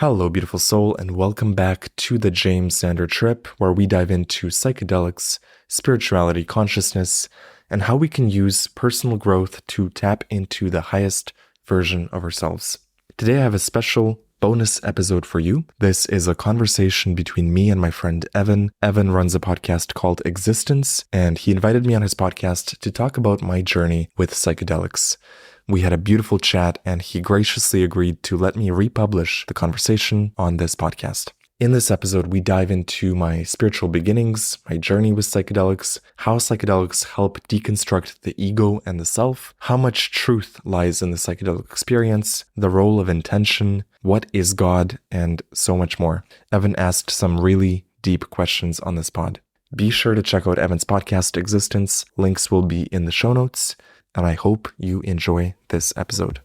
Hello, beautiful soul, and welcome back to the Xander trip, where we dive into psychedelics, spirituality, consciousness, and how we can use personal growth to tap into the highest version of ourselves. Today, I have a special bonus episode for you. This is a conversation between me and my friend Evan. Evan runs a podcast called Existence, and he invited me on his podcast to talk about my journey with psychedelics. We had a beautiful chat, and he graciously agreed to let me republish the conversation on this podcast. In this episode, we dive into my spiritual beginnings, my journey with psychedelics, how psychedelics help deconstruct the ego and the self, how much truth lies in the psychedelic experience, the role of intention, what is God, and so much more. Evan asked some really deep questions on this pod. Be sure to check out Evan's podcast, Existence. Links will be in the show notes. And I hope you enjoy this episode.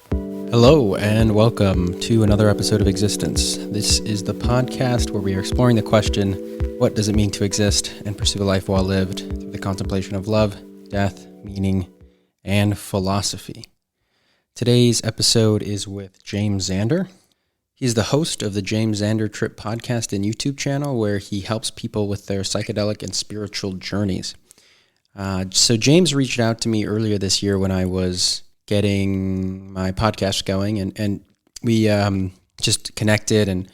Hello, and welcome to another episode of Existence. This is the podcast where we are exploring the question, what does it mean to exist and pursue a life well lived through the contemplation of love, death, meaning, and philosophy. Today's episode is with Xander. He's the host of the Xander Trip podcast and YouTube channel, where he helps people with their psychedelic and spiritual journeys. So James reached out to me earlier this year when I was getting my podcast going, and we just connected, and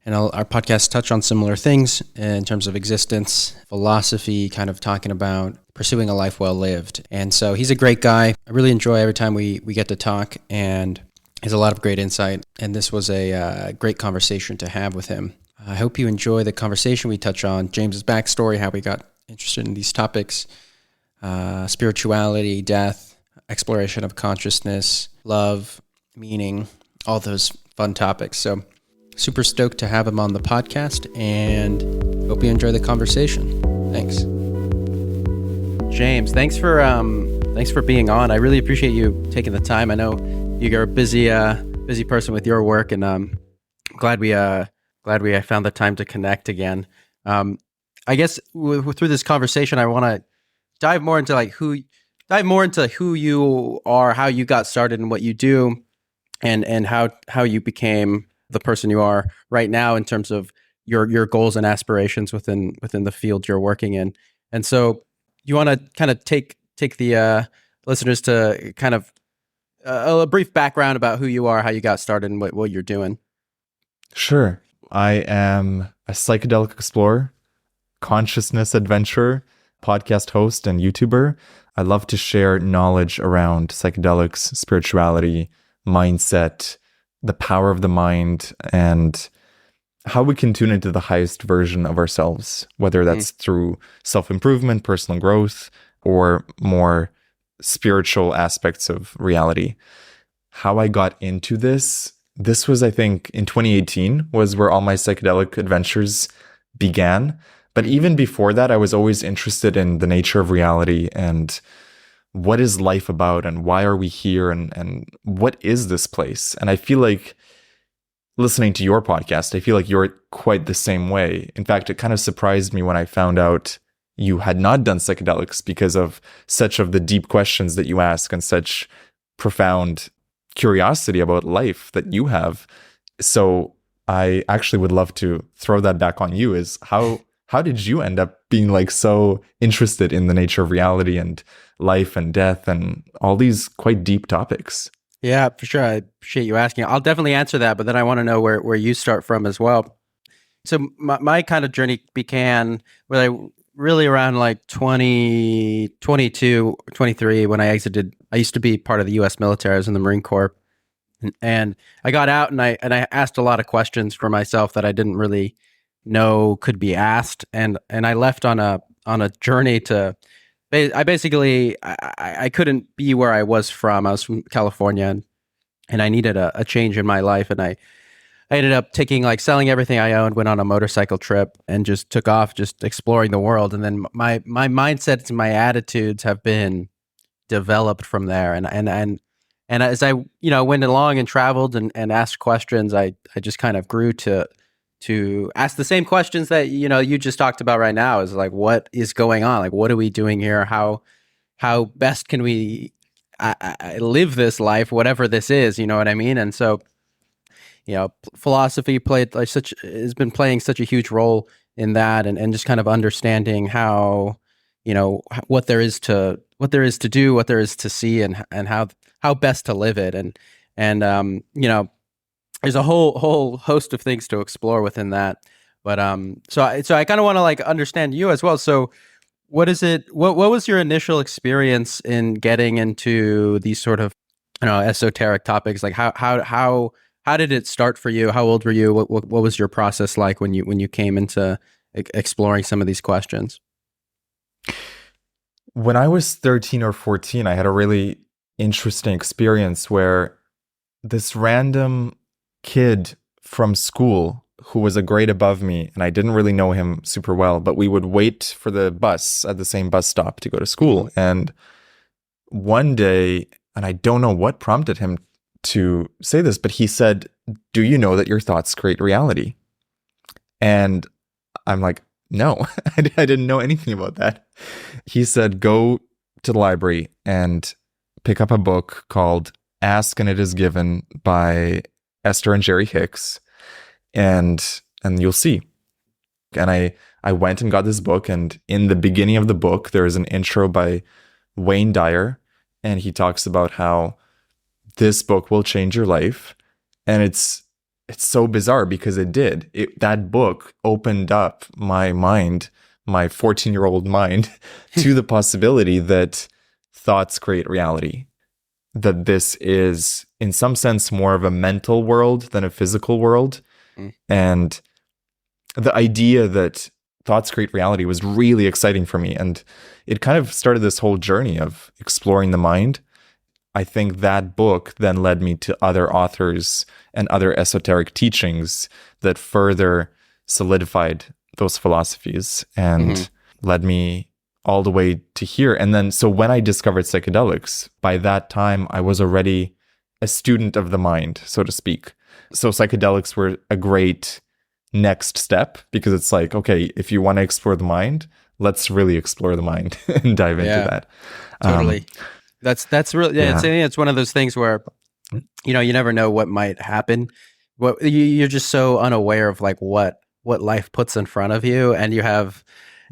our podcasts touch on similar things in terms of existence, philosophy, kind of talking about pursuing a life well lived. And so he's a great guy. I really enjoy every time we get to talk, and he has a lot of great insight, and this was a great conversation to have with him. I hope you enjoy the conversation. We touch on James's backstory, how we got interested in these topics, spirituality, death, exploration of consciousness, love, meaning, all those fun topics. So super stoked to have him on the podcast, and hope you enjoy the conversation. Thanks. James, thanks for being on. I really appreciate you taking the time. I know you're a busy person with your work, and glad we found the time to connect again. I guess through this conversation, I want to dive more into who you are, how you got started and what you do, and how you became the person you are right now in terms of your goals and aspirations within the field you're working in. And so you want to kind of take the listeners to kind of a brief background about who you are, how you got started, and what you're doing. Sure. I am a psychedelic explorer, consciousness adventurer, podcast host, and YouTuber. I love to share knowledge around psychedelics, spirituality, mindset, the power of the mind, and how we can tune into the highest version of ourselves, whether that's through self-improvement, personal growth, or more spiritual aspects of reality. How I got into this was, I think, in 2018 was where all my psychedelic adventures began. But even before that, I was always interested in the nature of reality and what is life about and why are we here and what is this place? And I feel like listening to your podcast, I feel like you're quite the same way. In fact, it kind of surprised me when I found out you had not done psychedelics because of such of the deep questions that you ask and such profound curiosity about life that you have. So I actually would love to throw that back on you. Is how did you end up being like so interested in the nature of reality and life and death and all these quite deep topics? Yeah, for sure. I appreciate you asking. I'll definitely answer that, but then I want to know where you start from as well. So my kind of journey began really around like 2022, 23, when I exited. I used to be part of the U.S. military. I was in the Marine Corps, and I got out and I asked a lot of questions for myself that I didn't really know could be asked, and I left on a journey to. I couldn't be where I was from. I was from California, and I needed a change in my life, and I ended up selling everything I owned, went on a motorcycle trip, and just took off, just exploring the world. And then my mindsets and my attitudes have been developed from there, and as I went along and traveled and asked questions, I just kind of grew to ask the same questions that you just talked about right now. Is like, what is going on? Like, what are we doing here? How best can we I live this life, whatever this is, you know what I mean? And so, philosophy has been playing such a huge role in that, and just kind of understanding how, what there is to do, what there is to see, and how best to live it. And there's a whole host of things to explore within that. But so I kind of want to like understand you as well. So what is it? What was your initial experience in getting into these sort of esoteric topics? Like how did it start for you? How old were you? What was your process like when you came into exploring some of these questions? When I was 13 or 14, I had a really interesting experience where this random kid from school who was a grade above me, and I didn't really know him super well, but we would wait for the bus at the same bus stop to go to school. And one day, and I don't know what prompted him to say this, but he said, "Do you know that your thoughts create reality?" And I'm like, no, I didn't know anything about that. He said, "Go to the library and pick up a book called Ask and It Is Given by Esther and Jerry Hicks, and you'll see." And I went and got this book, and in the beginning of the book, there is an intro by Wayne Dyer, and he talks about how this book will change your life. And it's so bizarre because it did. That book opened up my mind, my 14-year-old mind, to the possibility that thoughts create reality. That this is, in some sense, more of a mental world than a physical world. And the idea that thoughts create reality was really exciting for me. And it kind of started this whole journey of exploring the mind. I think that book then led me to other authors and other esoteric teachings that further solidified those philosophies and led me all the way to here. And then, so when I discovered psychedelics, by that time, I was already a student of the mind, so to speak. So psychedelics were a great next step because it's like, okay, if you want to explore the mind, let's really explore the mind and dive into that. Totally. That's really, it's one of those things where, you never know what might happen. You're just so unaware of like what life puts in front of you, and you have,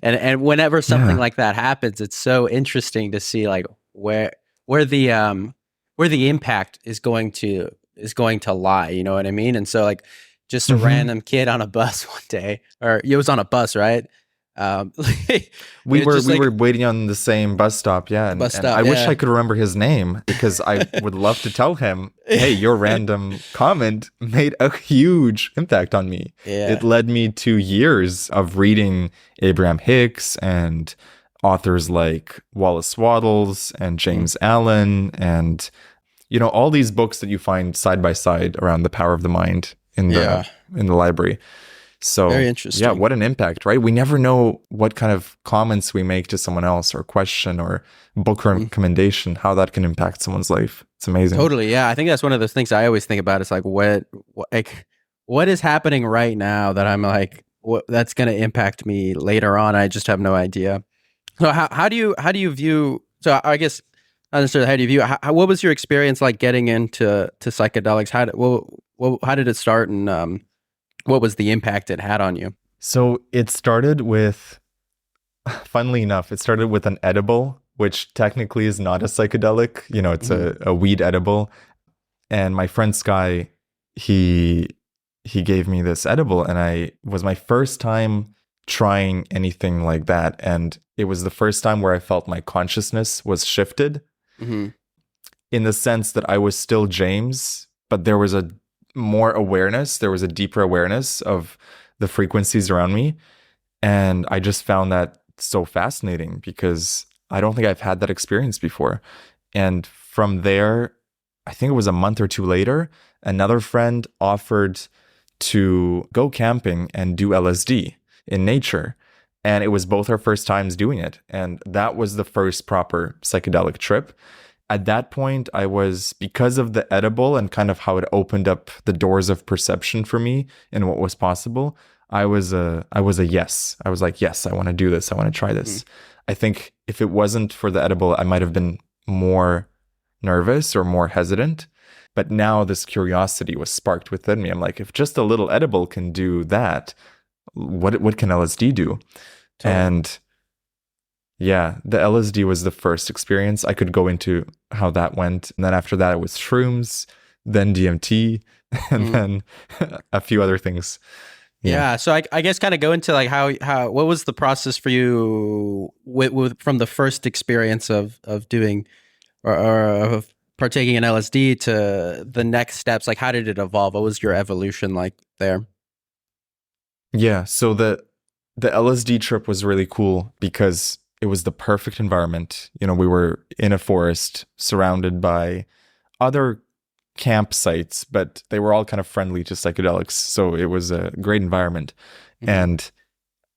and whenever something like that happens, it's so interesting to see like where the impact is going to lie. You know what I mean? And so like just a random kid on a bus one day, or it was on a bus, right? We were waiting on the same bus stop, and I wish I could remember his name because I would love to tell him, hey, your random comment made a huge impact on me. It led me to years of reading Abraham Hicks and authors like Wallace Wattles and James Allen, and all these books that you find side by side around the power of the mind in the library. So, very interesting. Yeah, what an impact, right? We never know what kind of comments we make to someone else, or question, or book recommendation, how that can impact someone's life. It's amazing. Totally, yeah. I think that's one of those things I always think about. It's like, what is happening right now that I'm like, that's going to impact me later on? I just have no idea. So how do you view? So I guess not necessarily how do you view? What was your experience like getting into psychedelics? How did it start, and what was the impact it had on you? So it started with, funnily enough, it started with an edible, which technically is not a psychedelic. It's a weed edible. And my friend Sky, he gave me this edible, and it was my first time trying anything like that. And it was the first time where I felt my consciousness was shifted in the sense that I was still James, but there was a more awareness. There was a deeper awareness of the frequencies around me. And I just found that so fascinating because I don't think I've had that experience before. And from there, I think it was a month or two later, another friend offered to go camping and do LSD in nature. And it was both our first times doing it. And that was the first proper psychedelic trip. At that point, I was, because of the edible and kind of how it opened up the doors of perception for me and what was possible, I was a yes. I was like, yes, I want to do this. I want to try this. I think if it wasn't for the edible, I might have been more nervous or more hesitant. But now this curiosity was sparked within me. I'm like, if just a little edible can do that, what can LSD do? Totally. And yeah, the LSD was the first experience. I could go into how that went. And then after that, it was shrooms, then DMT, and then a few other things. Yeah. So I guess kind of go into like how what was the process for you from the first experience of doing or of partaking in LSD to the next steps? Like, how did it evolve? What was your evolution like there? Yeah. So the LSD trip was really cool because it was the perfect environment. You know, we were in a forest surrounded by other campsites, but they were all kind of friendly to psychedelics. So it was a great environment. And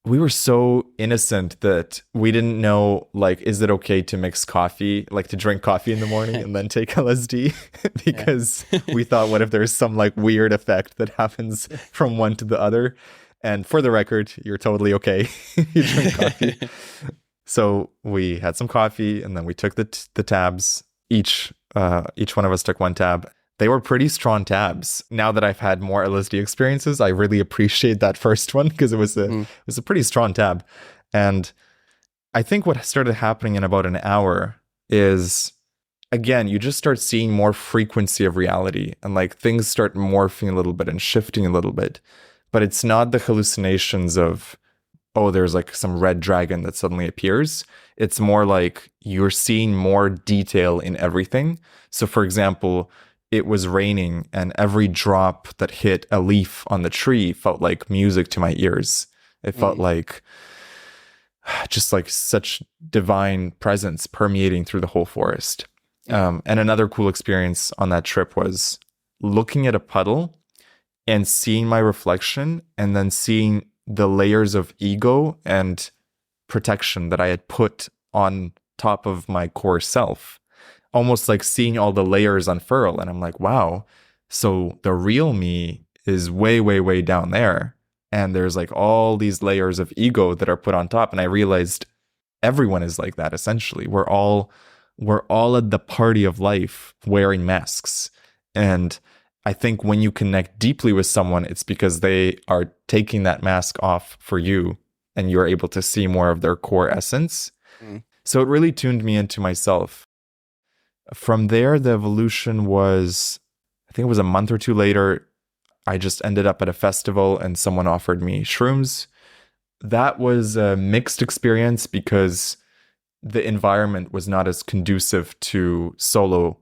we were so innocent that we didn't know, like, is it okay to mix coffee, like to drink coffee in the morning and then take LSD? Because we thought, what if there's some like weird effect that happens from one to the other? And for the record, you're totally okay. You drink coffee. So we had some coffee and then we took the tabs. Each one of us took one tab. They were pretty strong tabs. Now that I've had more LSD experiences, I really appreciate that first one because it was a pretty strong tab. And I think what started happening in about an hour is, again, you just start seeing more frequency of reality and like things start morphing a little bit and shifting a little bit. But it's not the hallucinations of, oh, there's like some red dragon that suddenly appears. It's more like you're seeing more detail in everything. So for example, it was raining and every drop that hit a leaf on the tree felt like music to my ears. It felt like just like such divine presence permeating through the whole forest. And another cool experience on that trip was looking at a puddle and seeing my reflection and then seeing the layers of ego and protection that I had put on top of my core self. Almost like seeing all the layers unfurl. And I'm like, wow, so the real me is way, way, way down there. And there's like all these layers of ego that are put on top. And I realized everyone is like that, essentially. We're all at the party of life wearing masks. And I think when you connect deeply with someone, it's because they are taking that mask off for you and you're able to see more of their core essence. So it really tuned me into myself. From there, the evolution was, I think it was a month or two later, I just ended up at a festival and someone offered me shrooms. That was a mixed experience because the environment was not as conducive to solo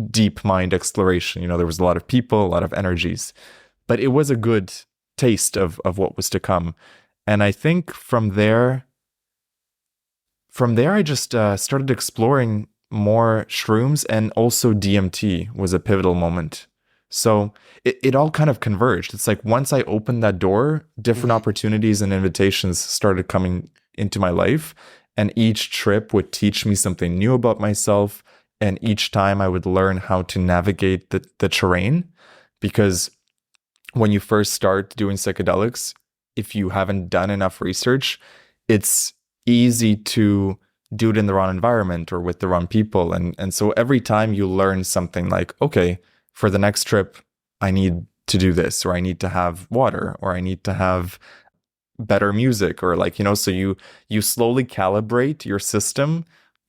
deep mind exploration. You know, there was a lot of people, a lot of energies, but it was a good taste of what was to come. And I think from there I just started exploring more shrooms, and also DMT was a pivotal moment. So it all kind of converged. It's like once I opened that door, different opportunities and invitations started coming into my life, and each trip would teach me something new about myself. And each time I would learn how to navigate the terrain, because when you first start doing psychedelics, if you haven't done enough research, it's easy to do it in the wrong environment or with the wrong people. And so every time you learn something like, okay, for the next trip, I need to do this, or I need to have water, or I need to have better music, or like, you know, so you slowly calibrate your system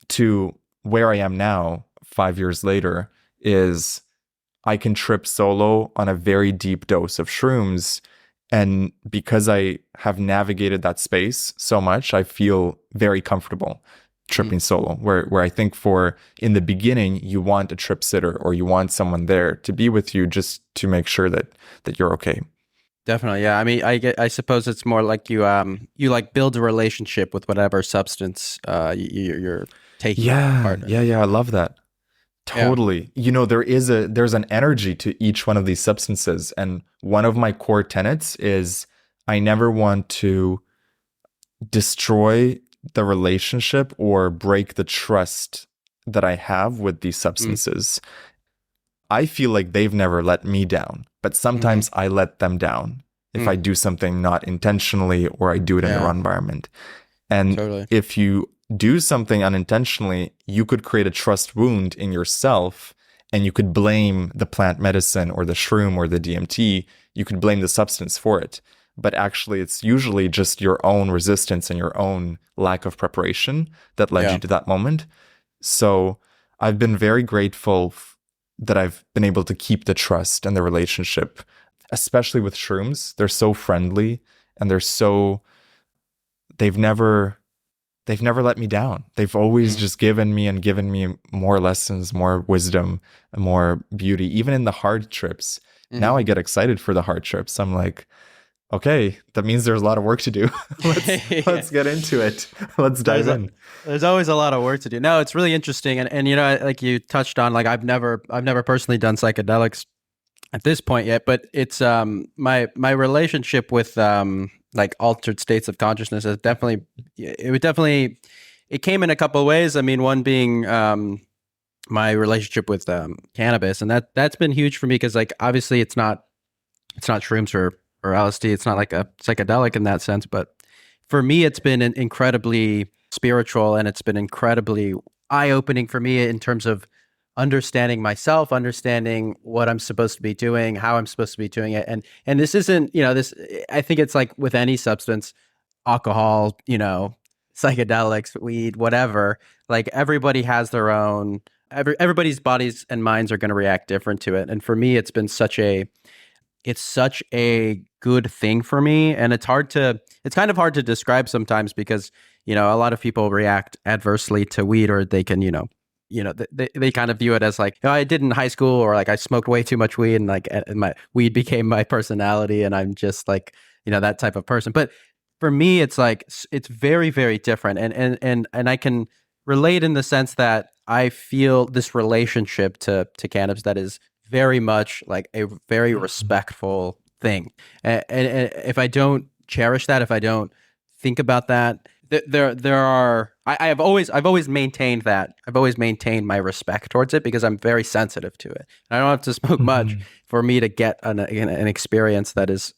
to where I am now, 5 years later, is I can trip solo on a very deep dose of shrooms. And because I have navigated that space so much, I feel very comfortable tripping solo, where I think in the beginning, you want a trip sitter or you want someone there to be with you just to make sure that you're okay. Definitely. Yeah. I mean, I suppose it's more like you like build a relationship with whatever substance you're taking. Yeah. I love that. Totally. Yeah. You know, there's an energy to each one of these substances. And one of my core tenets is I never want to destroy the relationship or break the trust that I have with these substances. I feel like they've never let me down, but sometimes I let them down if I do something not intentionally or I do it in the wrong environment. And if you do something unintentionally, you could create a trust wound in yourself, and you could blame the plant medicine or the shroom or the DMT. You could blame the substance for it. But actually, it's usually just your own resistance and your own lack of preparation that led you to that moment. So I've been very grateful that I've been able to keep the trust and the relationship, especially with shrooms. They're so friendly, and they've never let me down. They've always just given me more lessons, more wisdom, more beauty, even in the hard trips. Now I get excited for the hard trips. I'm like, okay, that means there's a lot of work to do. Let's get into it. Let's dive in. There's always a lot of work to do. No, it's really interesting. And you know, like you touched on, like I've never personally done psychedelics at this point yet, but it's my relationship with like altered states of consciousness is it came in a couple of ways. I mean, one being my relationship with cannabis, and that's been huge for me because, like, obviously it's not shrooms or LSD. It's not like a psychedelic in that sense, but for me, it's been incredibly spiritual, and it's been incredibly eye-opening for me in terms of understanding myself, understanding what I'm supposed to be doing, how I'm supposed to be doing it. And this isn't, you know, this, I think it's like with any substance, alcohol, you know, psychedelics, weed, whatever, like everybody has their own, everybody's bodies and minds are going to react different to it. And for me, it's such a good thing for me. And it's kind of hard to describe sometimes because, you know, a lot of people react adversely to weed, or they can, they kind of view it as like, you know, I did in high school, or like I smoked way too much weed, and like my weed became my personality, and I'm just like, you know, that type of person. But for me, it's like, it's very, very different. And I can relate in the sense that I feel this relationship to cannabis that is very much like a very respectful thing. And if I don't cherish that, if I don't think about that, I've always maintained that. I've always maintained my respect towards it because I'm very sensitive to it. And I don't have to smoke much for me to get an experience that is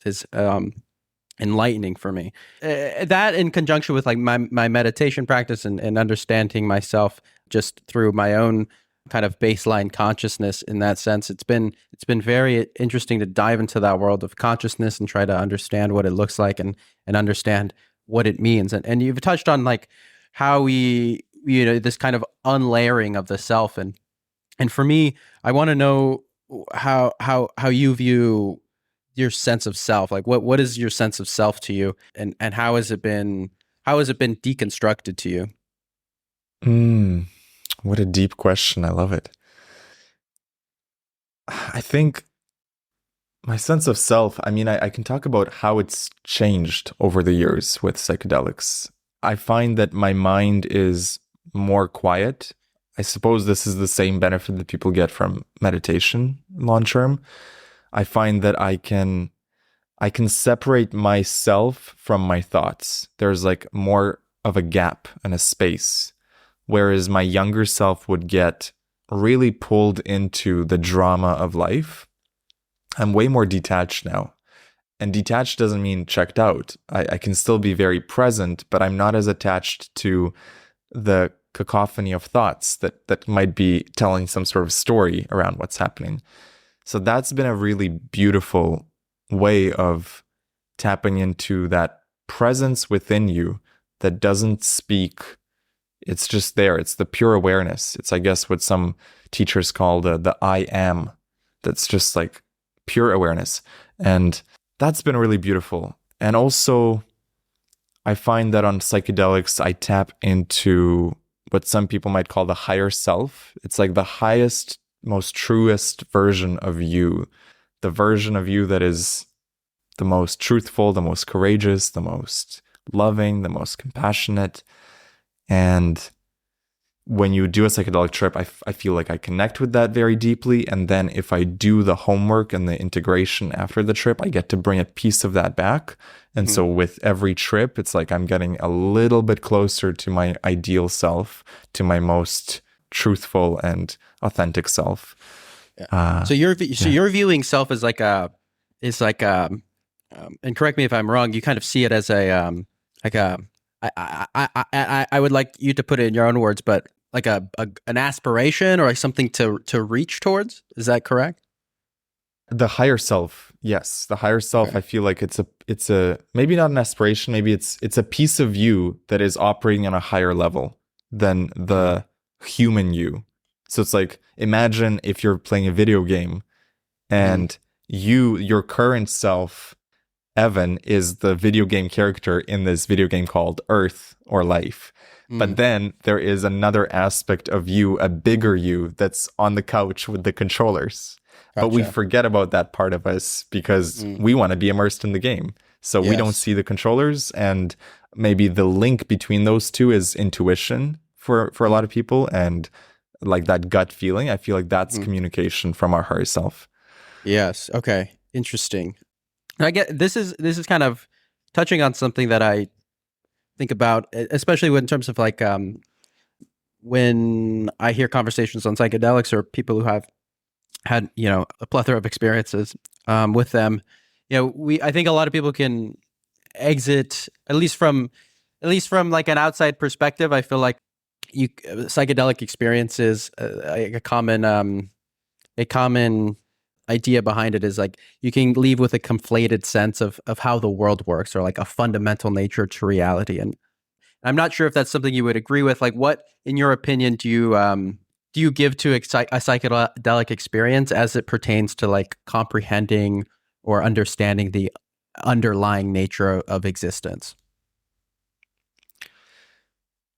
enlightening for me. That in conjunction with like my meditation practice and understanding myself just through my own kind of baseline consciousness in that sense, it's been very interesting to dive into that world of consciousness and try to understand what it looks like and understand what it means. And you've touched on like how we, you know, this kind of unlayering of the self. And for me, I want to know how you view your sense of self. Like what is your sense of self to you, and how has it been deconstructed to you? What a deep question. I love it. I think my sense of self, I mean, I can talk about how it's changed over the years with psychedelics. I find that my mind is more quiet. I suppose this is the same benefit that people get from meditation long term. I find that I can separate myself from my thoughts. There's like more of a gap and a space. Whereas my younger self would get really pulled into the drama of life. I'm way more detached now. And detached doesn't mean checked out. I can still be very present, but I'm not as attached to the cacophony of thoughts that might be telling some sort of story around what's happening. So that's been a really beautiful way of tapping into that presence within you that doesn't speak. It's just there. It's the pure awareness. It's, I guess, what some teachers call the I am. That's just like pure awareness. And that's been really beautiful. And also, I find that on psychedelics, I tap into what some people might call the higher self. It's like the highest, most truest version of you. The version of you that is the most truthful, the most courageous, the most loving, the most compassionate. And when you do a psychedelic trip, I feel like I connect with that very deeply. And then if I do the homework and the integration after the trip, I get to bring a piece of that back. And so with every trip, it's like I'm getting a little bit closer to my ideal self, to my most truthful and authentic self. So you're viewing self as like and correct me if I'm wrong, you kind of see it as a I would like you to put it in your own words, but like an aspiration or like something to reach towards. Is that correct? The higher self, yes. The higher self, Okay. I feel like it's a maybe not an aspiration, maybe it's a piece of you that is operating on a higher level than the human you. So it's like, imagine if you're playing a video game Mm-hmm. and your current self, Evan, is the video game character in this video game called Earth or Life. But Mm, then there is another aspect of you, a bigger you, that's on the couch with the controllers. But we gotcha. forget about that part of us because Mm, we want to be immersed in the game. So we don't yes. see the controllers. And maybe the link between those two is intuition for a Mm, lot of people. And like that gut feeling, I feel like that's mm, communication from our higher self. yes. Okay. Interesting. I get this is kind of touching on something that I think about, especially in terms of like when I hear conversations on psychedelics or people who have had a plethora of experiences with them. I think a lot of people can exit at least from like an outside perspective. I feel like you psychedelic experiences a common idea behind it is like you can leave with a conflated sense of how the world works or like a fundamental nature to reality. And I'm not sure if that's something you would agree with. Like, what, in your opinion, do you give to a psychedelic experience as it pertains to like comprehending or understanding the underlying nature of existence?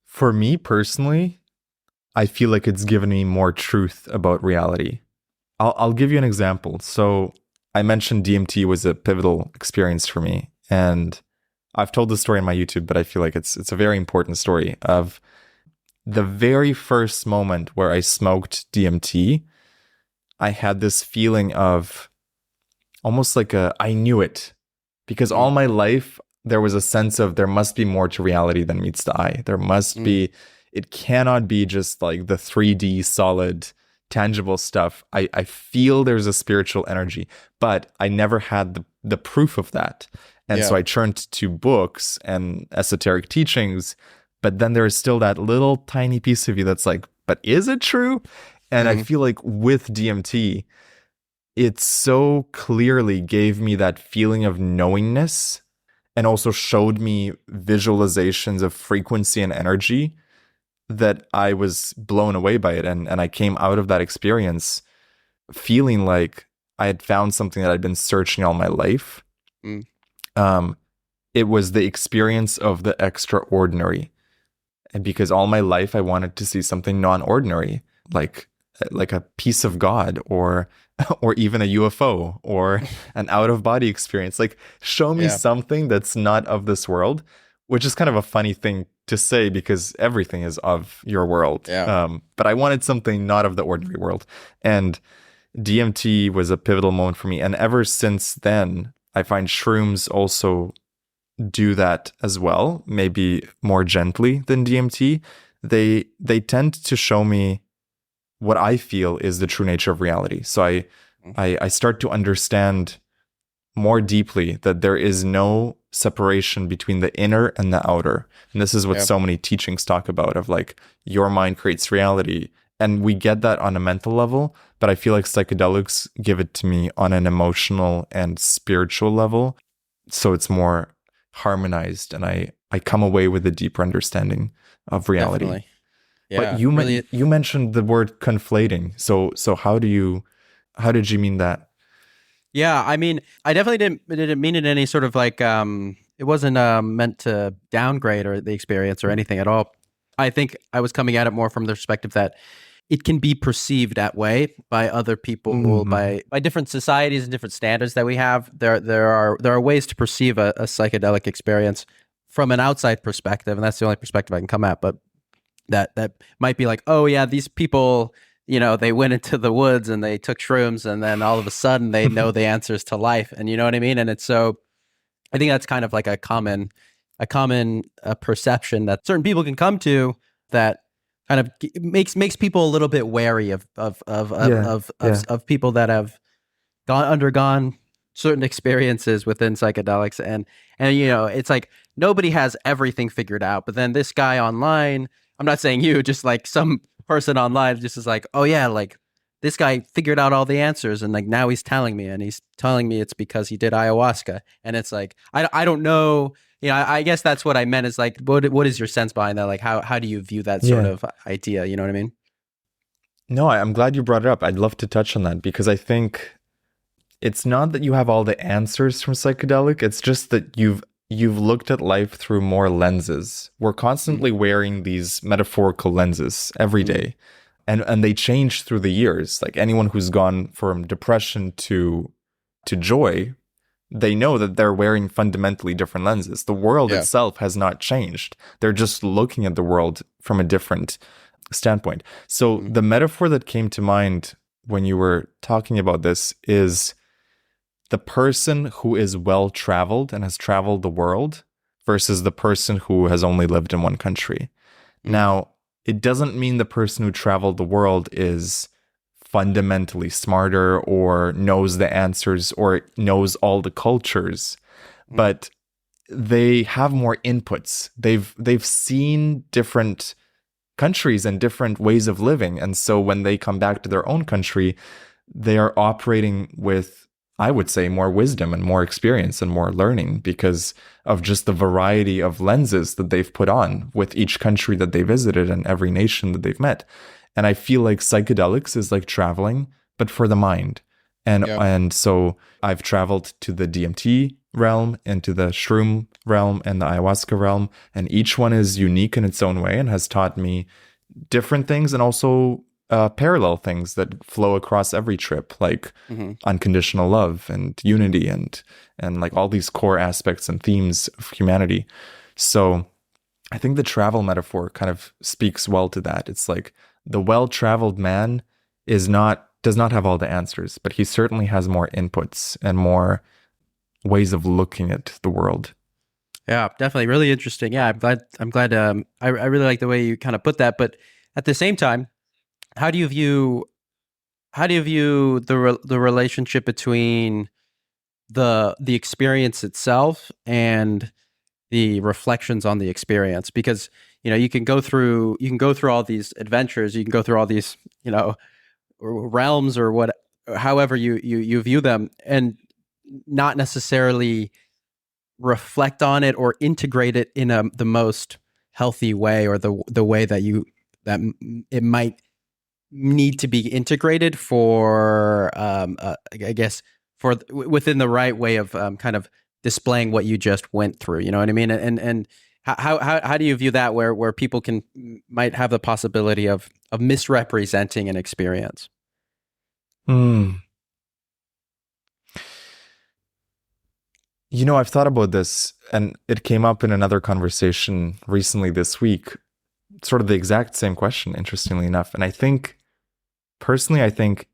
For me personally, I feel like it's given me more truth about reality. I'll give you an example. So I mentioned DMT was a pivotal experience for me, and I've told this story on my YouTube, but I feel like it's a very important story of the very first moment where I smoked DMT. I had this feeling of almost like I knew it because all Mm, my life there was a sense of there must be more to reality than meets the eye. There must mm, be, it cannot be just like the 3D solid tangible stuff. I feel there's a spiritual energy, but I never had the proof of that. And so yeah. I turned to books and esoteric teachings, but then there is still that little tiny piece of you that's like, but is it true? And I Mm, feel like with DMT, it so clearly gave me that feeling of knowingness and also showed me visualizations of frequency and energy that I was blown away by it. And I came out of that experience feeling like I had found something that I'd been searching all my life. mm, Um, it was the experience of the extraordinary. And because all my life I wanted to see something non-ordinary, like a piece of God or even a UFO or an out-of-body experience. Like show me yeah. something that's not of this world, which is kind of a funny thing to say because everything is of your world. Yeah. But I wanted something not of the ordinary world. And DMT was a pivotal moment for me. And ever since then, I find shrooms also do that as well, maybe more gently than DMT. They tend to show me what I feel is the true nature of reality. So Mm, I start to understand more deeply that there is no separation between the inner and the outer. And this is what yeah. so many teachings talk about of like your mind creates reality. And we get that on a mental level, but I feel like psychedelics give it to me on an emotional and spiritual level. So it's more harmonized and I come away with a deeper understanding of reality. Definitely. But Yeah. Really. you mentioned the word conflating. So how did you mean that? Yeah. I mean, I definitely didn't mean it any sort of like it wasn't meant to downgrade or the experience or anything at all. I think I was coming at it more from the perspective that it can be perceived that way by other people, Mhm. by different societies and different standards that we have. There are ways to perceive a psychedelic experience from an outside perspective, and that's the only perspective I can come at. But that might be like, oh yeah, these people, they went into the woods and they took shrooms, and then all of a sudden they know the answers to life, and you know what I mean. And it's so, I think that's kind of like a common perception that certain people can come to that kind of makes people a little bit wary of of of of Yeah, of, yeah. of, of people that have undergone certain experiences within psychedelics, and you know, it's like nobody has everything figured out, but then this guy online, I'm not saying you, just like some person online just is like, oh yeah, like this guy figured out all the answers, and like now he's telling me, and he's telling me it's because he did ayahuasca, and it's like I don't know, you know, I guess that's what I meant is like what is your sense behind that, like how do you view that sort of idea, you know what I mean? No, I'm glad you brought it up. I'd love to touch on that because I think it's not that you have all the answers from psychedelic. It's just that you've looked at life through more lenses. We're constantly wearing these metaphorical lenses every day, and they change through the years. Like anyone who's gone from depression to joy, they know that they're wearing fundamentally different lenses. The world itself has not changed. They're just looking at the world from a different standpoint. So the metaphor that came to mind when you were talking about this is the person who is well traveled and has traveled the world versus the person who has only lived in one country. Now, it doesn't mean the person who traveled the world is fundamentally smarter or knows the answers or knows all the cultures, but they have more inputs. They've seen different countries and different ways of living. And so when they come back to their own country, they are operating with, I would say, more wisdom and more experience and more learning because of just the variety of lenses that they've put on with each country that they visited and every nation that they've met. And I feel like psychedelics is like traveling, but for the mind. And so I've traveled to the DMT realm and to the shroom realm and the ayahuasca realm, and each one is unique in its own way and has taught me different things and also parallel things that flow across every trip, like unconditional love and unity and like all these core aspects and themes of humanity. So I think the travel metaphor kind of speaks well to that. It's like the well-traveled man does not have all the answers, but he certainly has more inputs and more ways of looking at the world. Yeah, definitely. Really interesting. Yeah, I'm glad. I really like the way you kind of put that. But at the same time, how do you view the relationship between the experience itself and the reflections on the experience? Because, you know, you can go through all these adventures, you can go through all these, you know, realms or however you view them, and not necessarily reflect on it or integrate it in the most healthy way, or the way that it might need to be integrated for I guess for within the right way of kind of displaying what you just went through, you know what I mean? And how do you view that, where people might have the possibility of misrepresenting an experience? You know, I've thought about this, and it came up in another conversation recently this week, sort of the exact same question, interestingly enough. And I think, personally,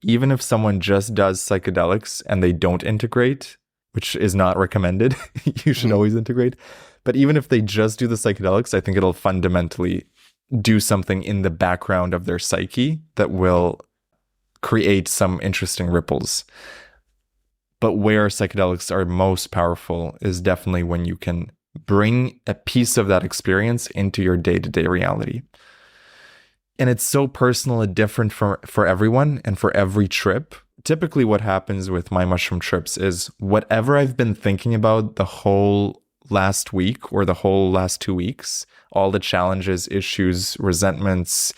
even if someone just does psychedelics and they don't integrate, which is not recommended, you should always integrate. But even if they just do the psychedelics, I think it'll fundamentally do something in the background of their psyche that will create some interesting ripples. But where psychedelics are most powerful is definitely when you can bring a piece of that experience into your day-to-day reality. And it's so personal and different for everyone and for every trip. Typically what happens with my mushroom trips is whatever I've been thinking about the whole last week or the whole last 2 weeks, all the challenges, issues, resentments,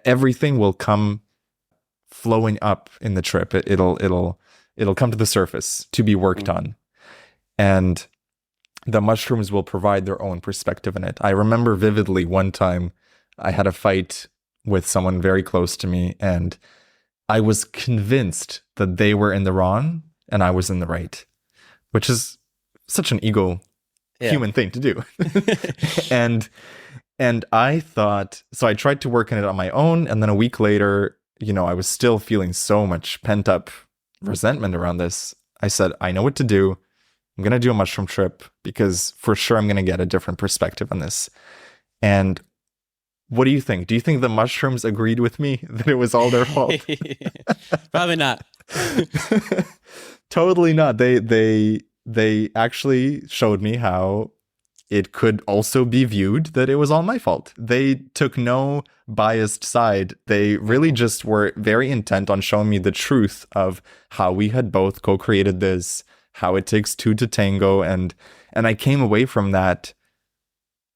everything will come flowing up in the trip. It'll come to the surface to be worked on. And the mushrooms will provide their own perspective in it. I remember vividly one time I had a fight with someone very close to me, and I was convinced that they were in the wrong and I was in the right, which is such an human thing to do. And I thought, so I tried to work on it on my own. And then a week later, you know, I was still feeling so much pent up resentment around this. I said, I know what to do. I'm going to do a mushroom trip because for sure I'm going to get a different perspective on this. And what do you think? Do you think the mushrooms agreed with me that it was all their fault? Probably not. Totally not. They actually showed me how it could also be viewed that it was all my fault. They took no biased side. They really just were very intent on showing me the truth of how we had both co-created this, how it takes two to tango, and I came away from that.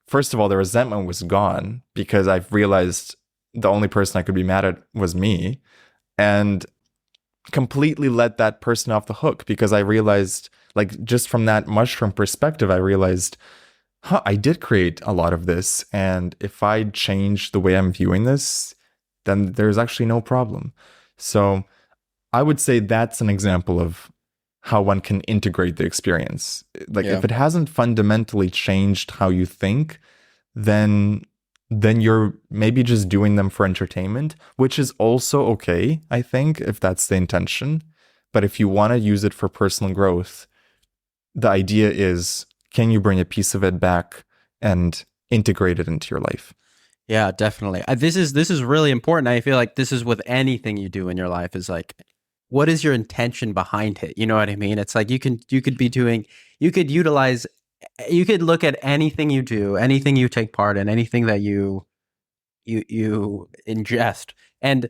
First of all, the resentment was gone because I've realized the only person I could be mad at was me, and completely let that person off the hook because I realized, like, just from that mushroom perspective, I realized, I did create a lot of this. And if I change the way I'm viewing this, then there's actually no problem. So I would say that's an example of how one can integrate the experience. Like, if it hasn't fundamentally changed how you think, then you're maybe just doing them for entertainment, which is also okay, I think, if that's the intention. But if you want to use it for personal growth, the idea is, can you bring a piece of it back and integrate it into your life? Yeah, definitely. This is really important. I feel like this is with anything you do in your life, is like, what is your intention behind it? You know what I mean? It's like you could look at anything you do, anything you take part in, anything that you ingest, and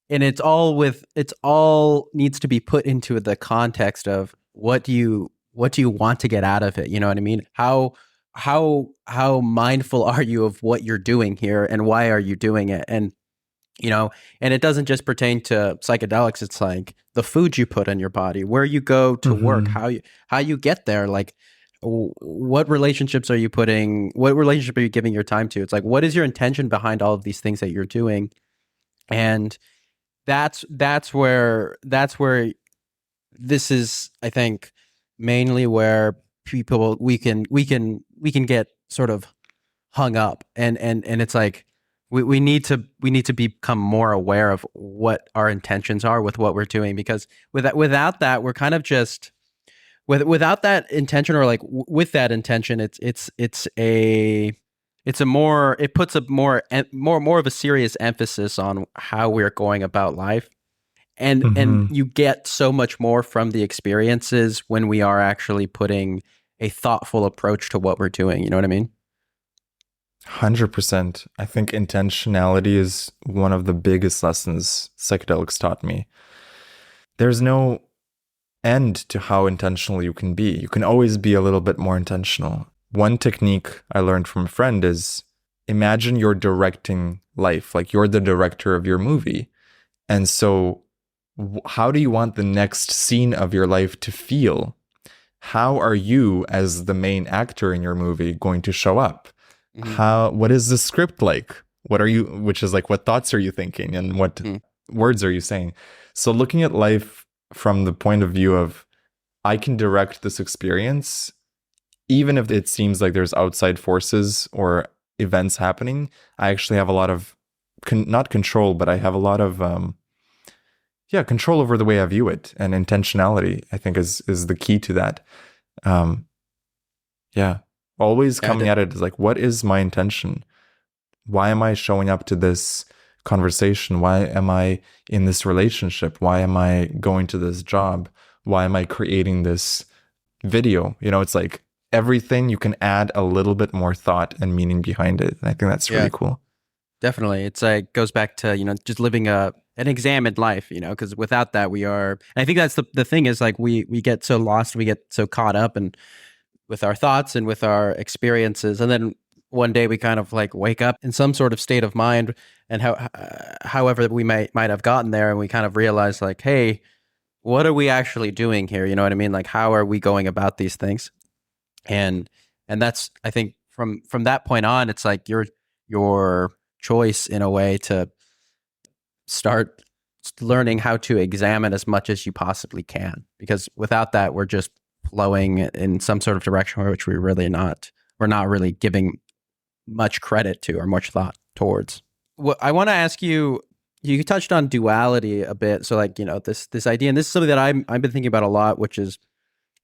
it's all needs to be put into the context of what do you want to get out of it? You know what I mean? How mindful are you of what you're doing here, and why are you doing it? And and it doesn't just pertain to psychedelics. It's like the food you put in your body, where you go to work, how you get there, like what relationship are you giving your time to? It's like, what is your intention behind all of these things that you're doing? And that's where this is, I think, mainly where people we can get sort of hung up, and it's like we need to become more aware of what our intentions are with what we're doing, because without that, we're kind of just without that intention, or like with that intention, it puts a more of a serious emphasis on how we're going about life. And you get so much more from the experiences when we are actually putting a thoughtful approach to what we're doing. You know what I mean? 100%. I think intentionality is one of the biggest lessons psychedelics taught me. There's no end to how intentional you can be. You can always be a little bit more intentional. One technique I learned from a friend is, imagine you're directing life, like you're the director of your movie. And so how do you want the next scene of your life to feel? How are you, as the main actor in your movie, going to show up? What is the script like? Which is like, what thoughts are you thinking, and what words are you saying? So looking at life from the point of view of, I can direct this experience, even if it seems like there's outside forces or events happening, I actually have a lot of, not control, but I have a lot of, control over the way I view it. And intentionality, I think, is the key to that. Always coming at it is like, what is my intention? Why am I showing up to this conversation? Why am I in this relationship? Why am I going to this job? Why am I creating this video? It's like everything, you can add a little bit more thought and meaning behind it. And I think that's really cool. Definitely. It's like, goes back to, just living an examined life, because without that and I think that's the thing is, like, we get so lost, we get so caught up and with our thoughts and with our experiences. And then one day we kind of like wake up in some sort of state of mind, and however we might have gotten there, and we kind of realize, like, hey, what are we actually doing here? You know what I mean? Like, how are we going about these things? And that's, I think, from that point on, it's like your choice, in a way, to start learning how to examine as much as you possibly can, because without that, we're just flowing in some sort of direction which we're not really giving much credit to or much thought towards. Well, I want to ask you, you touched on duality a bit. So, like, this idea, and this is something that I've been thinking about a lot, which is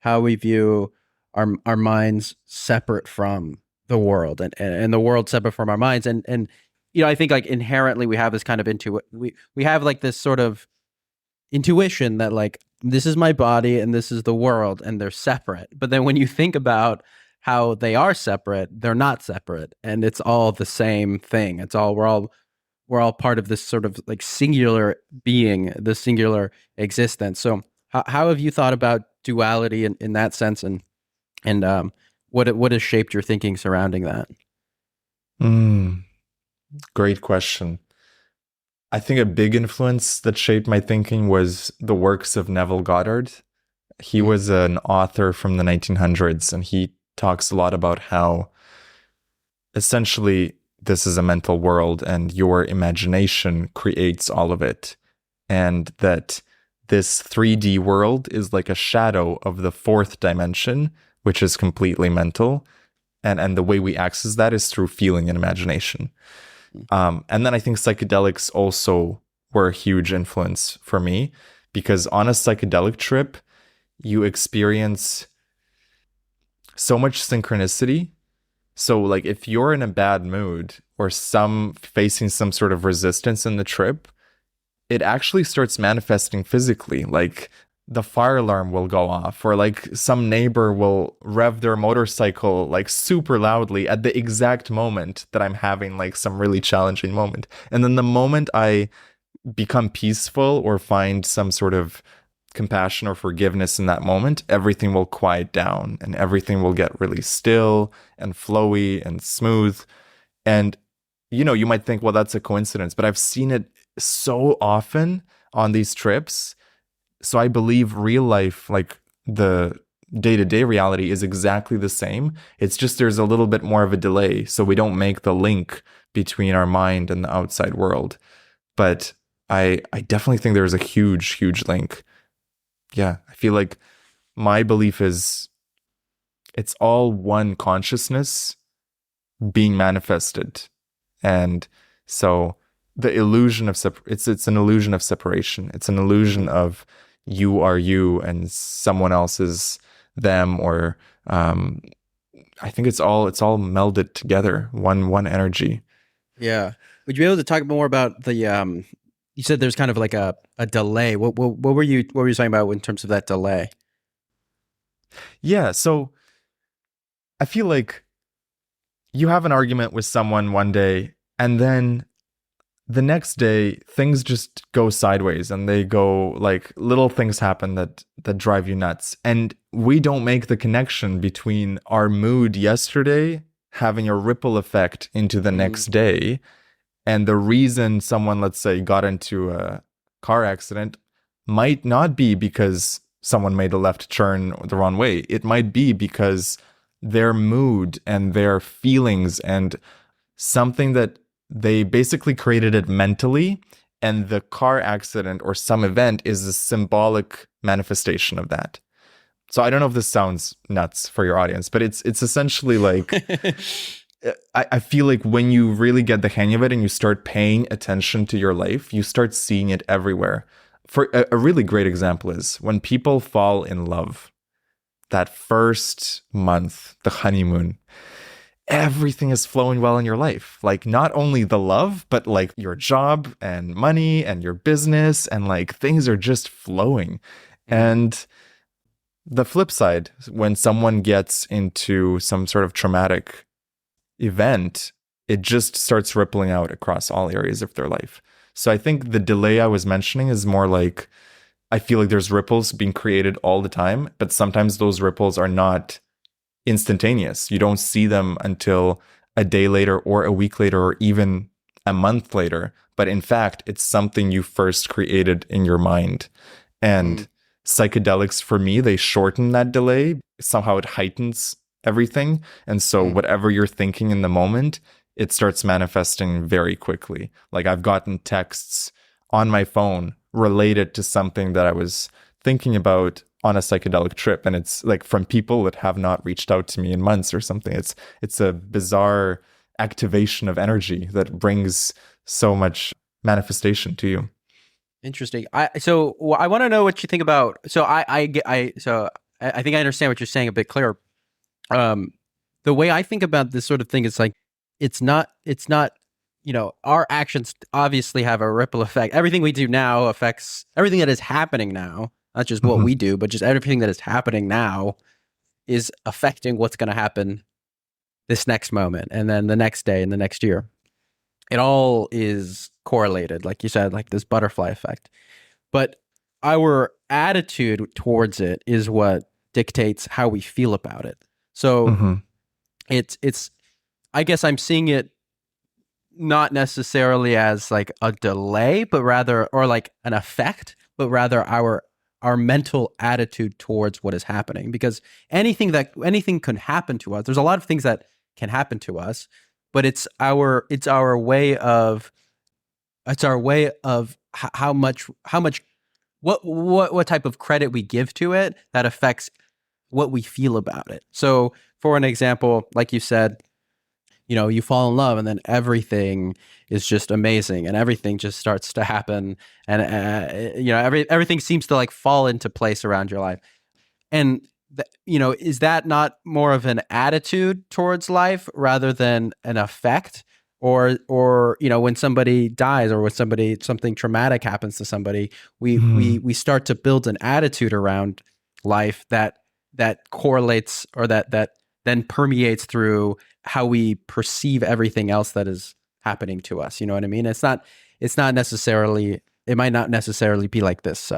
how we view our minds separate from the world, and the world separate from our minds. And I think, like, inherently we have this kind of we have like this sort of intuition that like this is my body and this is the world and they're separate. But then when you think about how they are separate, they're not separate, and it's all the same thing. It's all we're all part of this sort of like singular being, the singular existence. So how have you thought about duality in that sense, and what has shaped your thinking surrounding that? Great question. I think a big influence that shaped my thinking was the works of Neville Goddard. He was an author from the 1900s, and he talks a lot about how essentially this is a mental world and your imagination creates all of it. And that this 3D world is like a shadow of the fourth dimension, which is completely mental. And the way we access that is through feeling and imagination. And then I think psychedelics also were a huge influence for me, because on a psychedelic trip, you experience so much synchronicity. So like if you're in a bad mood or facing some sort of resistance in the trip, it actually starts manifesting physically. Like the fire alarm will go off, or like some neighbor will rev their motorcycle like super loudly at the exact moment that I'm having like some really challenging moment. And then the moment I become peaceful or find some sort of compassion or forgiveness in that moment, everything will quiet down and everything will get really still and flowy and smooth. And, you know, you might think, well, that's a coincidence, but I've seen it so often on these trips. So I believe real life, like the day-to-day reality, is exactly the same. It's just there's a little bit more of a delay, so we don't make the link between our mind and the outside world. But I definitely think there's a huge, huge link. Yeah, I feel like my belief is it's all one consciousness being manifested. And so the illusion of it's an illusion of separation. It's an illusion of you are you and someone else is them, or I think it's all melded together, one energy. Yeah. Would you be able to talk more about the you said there's kind of like a delay. What were you talking about in terms of that delay? Yeah, so I feel like you have an argument with someone one day, and then the next day things just go sideways, and they go like little things happen that drive you nuts, and we don't make the connection between our mood yesterday having a ripple effect into the next day. And the reason someone, let's say, got into a car accident might not be because someone made a left turn the wrong way. It might be because their mood and their feelings and something that they basically created it mentally, and the car accident or some event is a symbolic manifestation of that. So I don't know if this sounds nuts for your audience, but it's essentially like I feel like when you really get the hang of it and you start paying attention to your life, you start seeing it everywhere. For a really great example is when people fall in love, that first month, the honeymoon, everything is flowing well in your life. Like not only the love, but like your job and money and your business, and like things are just flowing. And the flip side, when someone gets into some sort of traumatic event, it just starts rippling out across all areas of their life. So I think the delay I was mentioning is more like, I feel like there's ripples being created all the time, but sometimes those ripples are not instantaneous. You don't see them until a day later or a week later or even a month later. But in fact, it's something you first created in your mind. And psychedelics, for me, they shorten that delay. Somehow it heightens everything. And so whatever you're thinking in the moment, it starts manifesting very quickly. Like I've gotten texts on my phone related to something that I was thinking about on a psychedelic trip, and it's like from people that have not reached out to me in months or something. It's a bizarre activation of energy that brings so much manifestation to you. Interesting. I want to know what you think about. So I think I understand what you're saying a bit clearer. The way I think about this sort of thing is like it's not our actions obviously have a ripple effect. Everything we do now affects everything that is happening now, not just what we do, but just everything that is happening now is affecting what's going to happen this next moment, and then the next day, and the next year. It all is correlated, like you said, like this butterfly effect. But our attitude towards it is what dictates how we feel about it. So it's I guess I'm seeing it not necessarily as like a delay, but rather, or like an effect, but rather our mental attitude towards what is happening. Because anything can happen to us. There's a lot of things that can happen to us, but it's our way of how much what type of credit we give to it that affects what we feel about it. So for an example, like you said, you fall in love and then everything is just amazing and everything just starts to happen, and everything seems to like fall into place around your life. And is that not more of an attitude towards life rather than an effect? Or when somebody dies, or when something traumatic happens to somebody, we start to build an attitude around life that correlates, or that then permeates through how we perceive everything else that is happening to us. You know what I mean? It might not necessarily be like this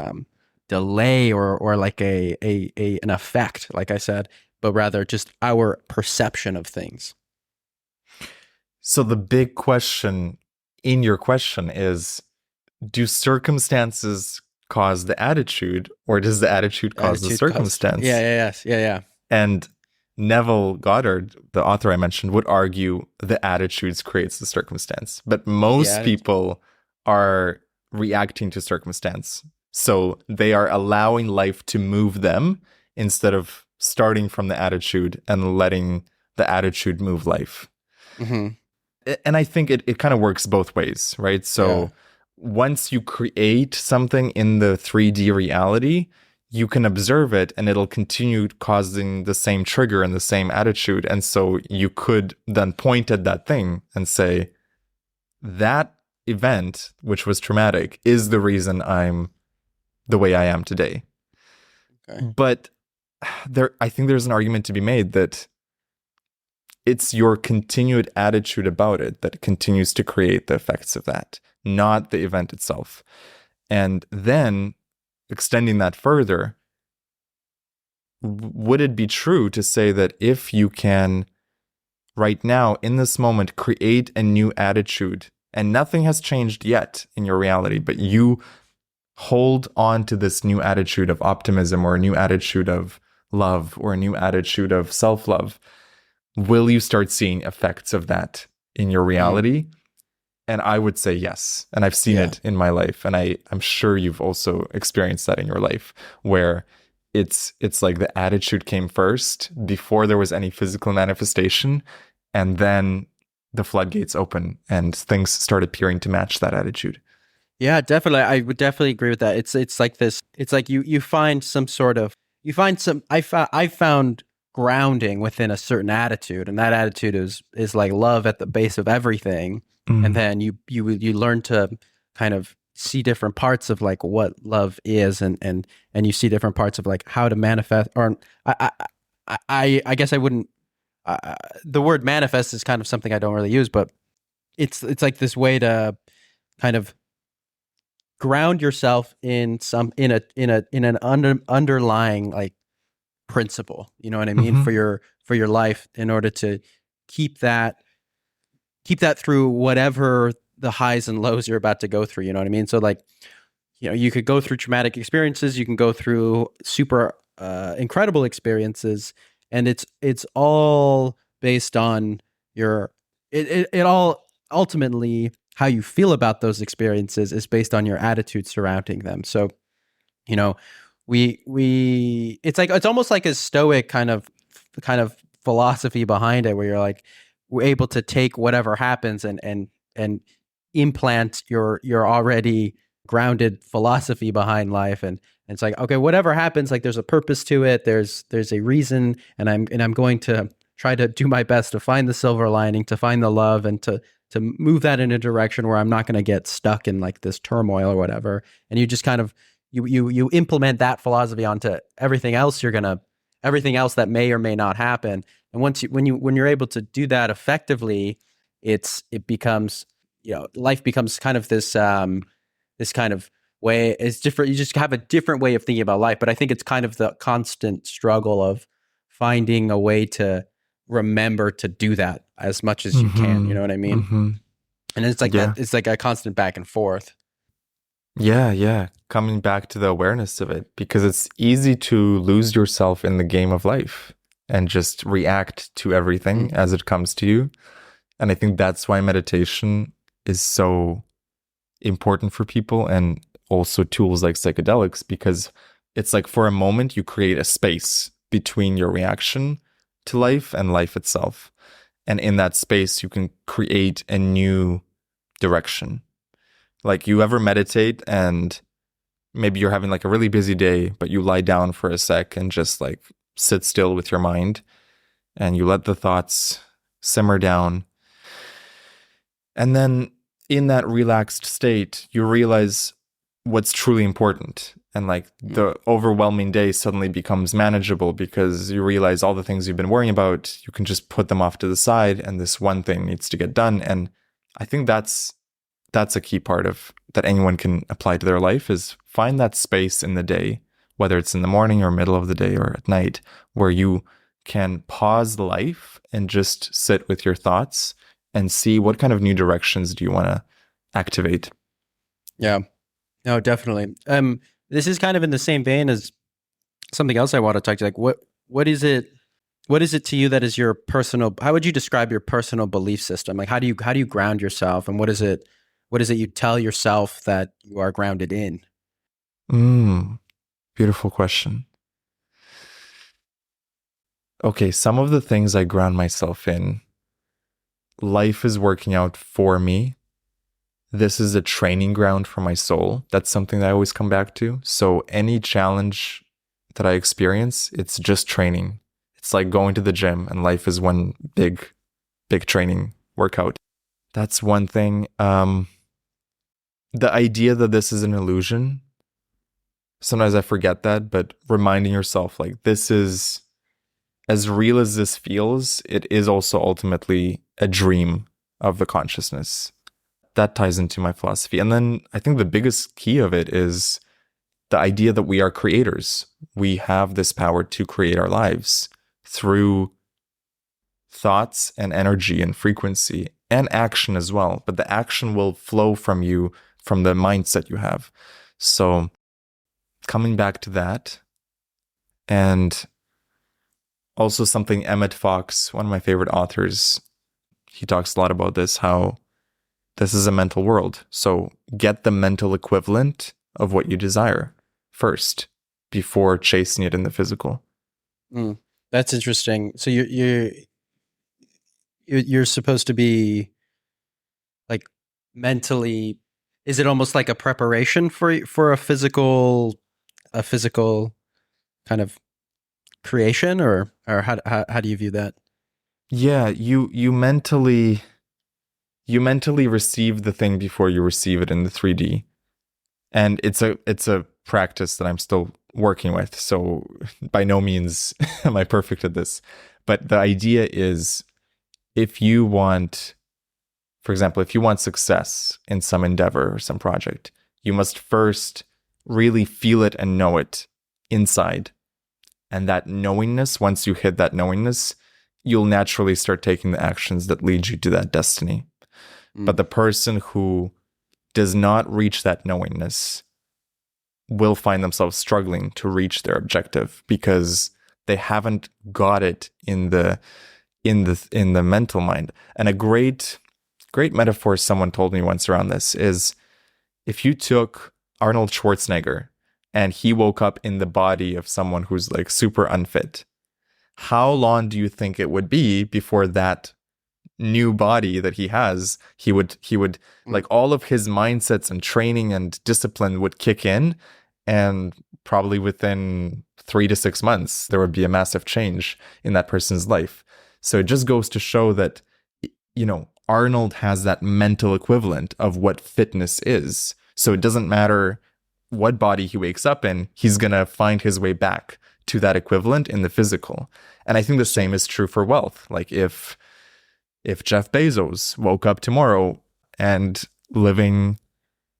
delay or like an effect, like I said, but rather just our perception of things. So the big question in your question is, do circumstances cause the attitude, or does the attitude cause the circumstance? Yeah. And Neville Goddard, the author I mentioned, would argue the attitudes creates the circumstance. But most people are reacting to circumstance. So they are allowing life to move them instead of starting from the attitude and letting the attitude move life. And I think it kind of works both ways, right? So once you create something in the 3D reality, you can observe it and it'll continue causing the same trigger and the same attitude. And so you could then point at that thing and say, that event, which was traumatic, is the reason I'm the way I am today. Okay. But I think there's an argument to be made that it's your continued attitude about it that continues to create the effects of that, not the event itself. And then extending that further, would it be true to say that if you can right now in this moment create a new attitude, and nothing has changed yet in your reality, but you hold on to this new attitude of optimism, or a new attitude of love, or a new attitude of self-love, will you start seeing effects of that in your reality? And I would say yes. And I've seen it in my life. And I'm sure you've also experienced that in your life, where it's like the attitude came first before there was any physical manifestation. And then the floodgates open and things start appearing to match that attitude. Yeah, definitely. I would definitely agree with that. It's like this. It's like you find some sort of, I found grounding within a certain attitude, and that attitude is like love at the base of everything. And then you learn to kind of see different parts of like what love is, and you see different parts of like how to manifest. Or I guess I wouldn't. The word manifest is kind of something I don't really use, but it's like this way to kind of ground yourself in an underlying like principle. You know what I mean? For your life, in order to keep that through whatever the highs and lows you're about to go through. You know what I mean? So like, you could go through traumatic experiences, you can go through super incredible experiences, and it's all based on it all ultimately how you feel about those experiences is based on your attitude surrounding them. So, it's almost like a stoic kind of philosophy behind it, where you're like, we're able to take whatever happens and implant your already grounded philosophy behind life, and it's like, okay, whatever happens, like there's a purpose to it, there's a reason, and I'm going to try to do my best to find the silver lining, to find the love, and to move that in a direction where I'm not going to get stuck in like this turmoil or whatever. And you just kind of you implement that philosophy onto everything else everything else that may or may not happen. And when you're able to do that effectively, it becomes, life becomes kind of this kind of way. It's different. You just have a different way of thinking about life. But I think it's kind of the constant struggle of finding a way to remember to do that as much as you can. You know what I mean? Mm-hmm. And it's like that. It's like a constant back and forth. Yeah. Coming back to the awareness of it, because it's easy to lose yourself in the game of life and just react to everything as it comes to you. And I think that's why meditation is so important for people, and also tools like psychedelics, because it's like for a moment you create a space between your reaction to life and life itself. And in that space, you can create a new direction. Like, you ever meditate and maybe you're having like a really busy day, but you lie down for a sec and just like sit still with your mind and you let the thoughts simmer down. And then in that relaxed state, you realize what's truly important. And like the overwhelming day suddenly becomes manageable because you realize all the things you've been worrying about, you can just put them off to the side, and this one thing needs to get done. And I think that's a key part of that anyone can apply to their life, is find that space in the day, whether it's in the morning or middle of the day or at night, where you can pause life and just sit with your thoughts and see what kind of new directions do you want to activate. Yeah, no, definitely. This is kind of in the same vein as something else I want to talk to you. Like, what is it to you that is your personal, how would you describe your personal belief system? Like, how do you ground yourself, and what is it you tell yourself that you are grounded in? Beautiful question. Okay, some of the things I ground myself in: life is working out for me. This is a training ground for my soul. That's something that I always come back to. So any challenge that I experience, it's just training. It's like going to the gym, and life is one big training workout. That's one thing. The idea that this is an illusion, sometimes I forget that, but reminding yourself, like, this is, as real as this feels, it is also ultimately a dream of the consciousness. That ties into my philosophy. And then I think the biggest key of it is the idea that we are creators. We have this power to create our lives through thoughts and energy and frequency and action as well. But the action will flow from you, from the mindset you have. So coming back to that, and also something Emmett Fox, one of my favorite authors, he talks a lot about this, how this is a mental world. So get the mental equivalent of what you desire first before chasing it in the physical. That's interesting. So you're supposed to be like mentally, is it almost like a preparation for a physical kind of creation, or how do you view that? Yeah, you mentally receive the thing before you receive it in the 3D. And it's a practice that I'm still working with. So by no means am I perfect at this. But the idea is, if you want, for example, if you want success in some endeavor or some project, you must first really feel it and know it inside. And that knowingness, once you hit that knowingness, you'll naturally start taking the actions that lead you to that destiny. But the person who does not reach that knowingness will find themselves struggling to reach their objective because they haven't got it in the mental mind. And a great metaphor someone told me once around this is, if you took Arnold Schwarzenegger and he woke up in the body of someone who's like super unfit, how long do you think it would be before that new body that he has, he would like, all of his mindsets and training and discipline would kick in, and probably within 3 to 6 months there would be a massive change in that person's life. So it just goes to show that, Arnold has that mental equivalent of what fitness is. So it doesn't matter what body he wakes up in, he's going to find his way back to that equivalent in the physical. And I think the same is true for wealth. Like if Jeff Bezos woke up tomorrow and living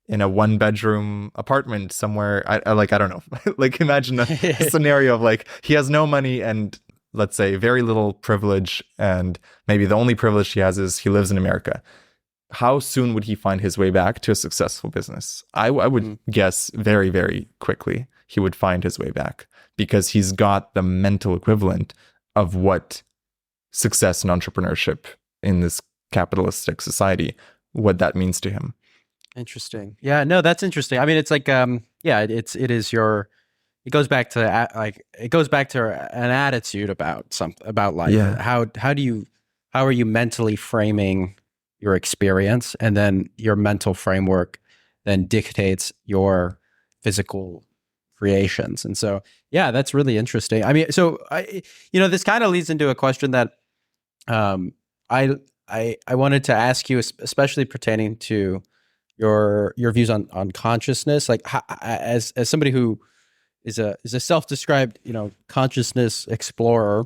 in a 1-bedroom apartment somewhere, I don't know, like imagine a scenario of like he has no money and let's say very little privilege, and maybe the only privilege he has is he lives in America. How soon would he find his way back to a successful business? I would guess very, very quickly he would find his way back, because he's got the mental equivalent of what success and entrepreneurship in this capitalistic society, what that means to him. Interesting. Yeah, no, that's interesting. I mean, it's like, it goes back to an attitude about life. Yeah. How are you mentally framing your experience, and then your mental framework then dictates your physical creations. And so, yeah, that's really interesting. I mean, so this kind of leads into a question that I wanted to ask you, especially pertaining to your views on consciousness. Like, as somebody who is a self-described consciousness explorer,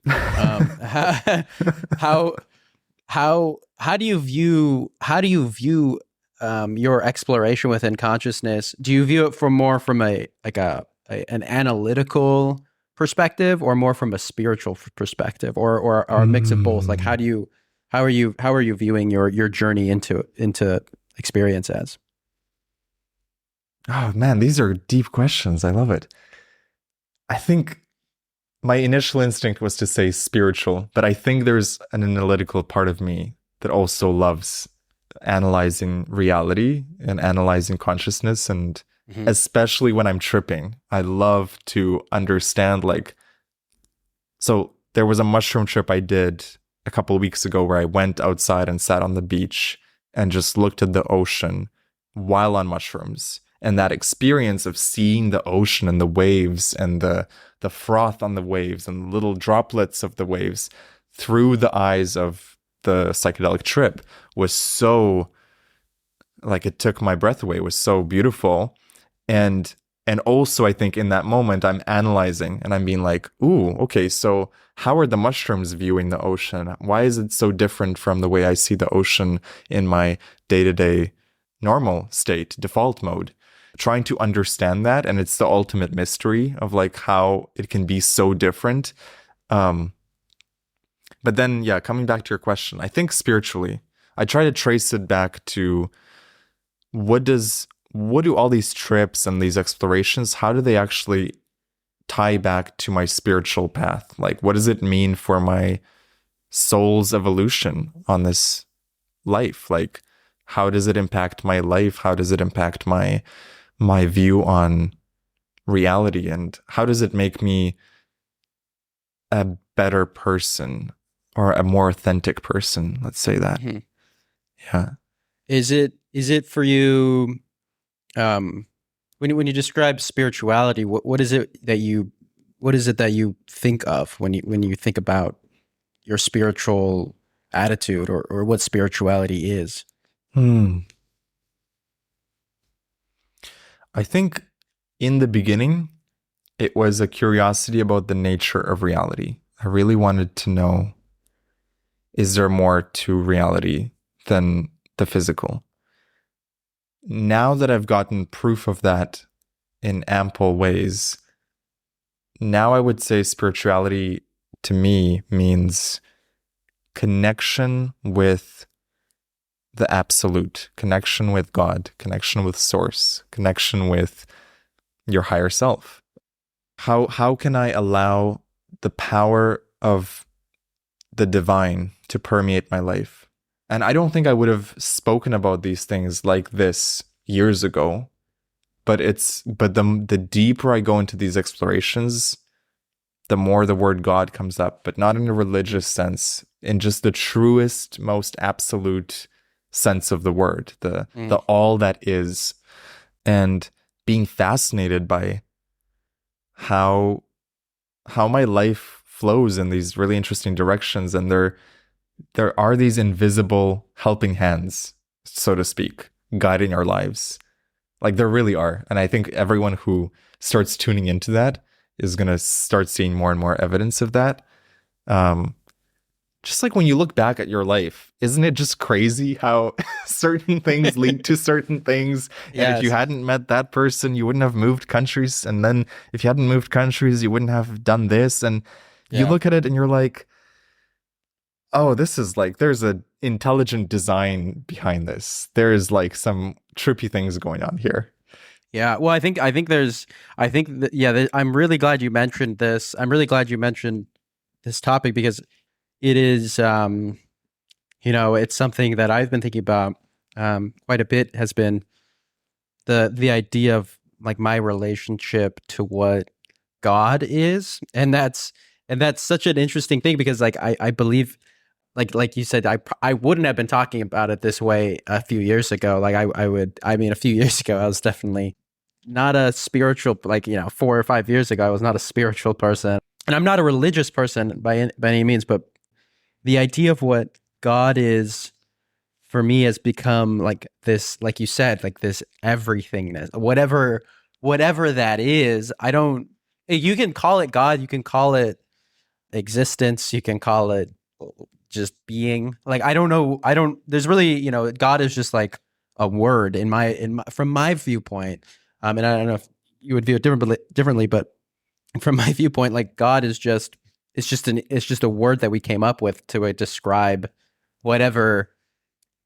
how do you view your exploration within consciousness? Do you view it from an analytical perspective, or more from a spiritual perspective, or a mix of both? Like, how are you viewing your journey into experience as? Oh man, these are deep questions. I love it. I think my initial instinct was to say spiritual, but I think there's an analytical part of me that also loves analyzing reality and analyzing consciousness. And especially when I'm tripping, I love to understand, so there was a mushroom trip I did a couple of weeks ago where I went outside and sat on the beach and just looked at the ocean while on mushrooms. And that experience of seeing the ocean and the waves and the froth on the waves and little droplets of the waves through the eyes of the psychedelic trip was so, it took my breath away. It was so beautiful. And also, I think in that moment, I'm analyzing and I'm being like, ooh, okay, so how are the mushrooms viewing the ocean? Why is it so different from the way I see the ocean in my day-to-day normal state, default mode? Trying to understand that, and it's the ultimate mystery of how it can be so different. But then, yeah, coming back to your question, I think spiritually, I try to trace it back to what do all these trips and these explorations, how do they actually tie back to my spiritual path? What does it mean for my soul's evolution on this life? How does it impact my life? How does it impact my view on reality? And how does it make me a better person, or a more authentic person? Let's say that. Yeah. Is it for you, when you describe spirituality, what is it that you think of when you think about your spiritual attitude, or what spirituality is? I think in the beginning, it was a curiosity about the nature of reality. I really wanted to know, is there more to reality than the physical? Now that I've gotten proof of that in ample ways, now I would say spirituality to me means connection with the absolute, connection with God, connection with source, connection with your higher self. How can I allow the power of the divine to permeate my life? And I don't think I would have spoken about these things like this years ago, but the deeper I go into these explorations, the more the word God comes up, but not in a religious sense, in just the truest, most absolute sense of the word, the all that is, and being fascinated by how my life flows in these really interesting directions. And there are these invisible helping hands, so to speak, guiding our lives. Like there really are. And I think everyone who starts tuning into that is going to start seeing more and more evidence of that. Um, just like when you look back at your life, isn't it just crazy how certain things lead to certain things? And if you Yes. hadn't met that person, you wouldn't have moved countries. And then if you hadn't moved countries, you wouldn't have done this. And you Yeah. look at it and you're like, oh, this is like, there's an intelligent design behind this. There is like some trippy things going on here. Yeah. Well, I'm really glad you mentioned this. I'm really glad you mentioned this topic because it is, it's something that I've been thinking about quite a bit. Has been the idea of like my relationship to what God is, and that's such an interesting thing because like I believe like you said, I wouldn't have been talking about it this way a few years ago. Like a few years ago, I was definitely not a spiritual, 4 or 5 years ago, I was not a spiritual person, and I'm not a religious person by any means. But the idea of what God is for me has become like this, like you said, like this everythingness, whatever that is. I don't. You can call it God. You can call it existence. You can call it just being. Like I don't know. I don't. There's really, God is just like a word from my viewpoint. And I don't know if you would view it differently, but from my viewpoint, like God is just it's just a word that we came up with to describe whatever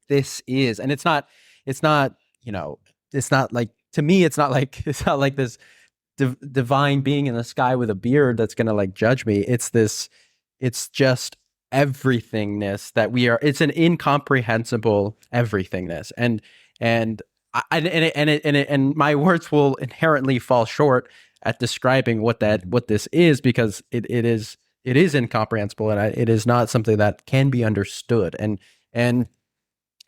this is. And it's not like, to me it's not like this divine being in the sky with a beard that's gonna like judge me. It's just everythingness that we are. It's an incomprehensible everythingness, and and my words will inherently fall short at describing what this is, because it is incomprehensible, and it is not something that can be understood. And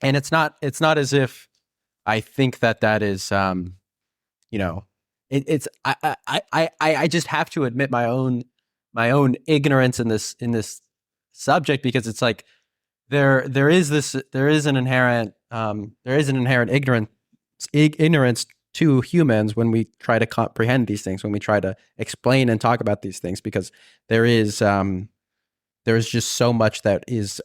it's not as if I think that is it's I just have to admit my own ignorance in this subject, because it's like there is an inherent ignorance to humans when we try to comprehend these things, when we try to explain and talk about these things, because there's just so much that is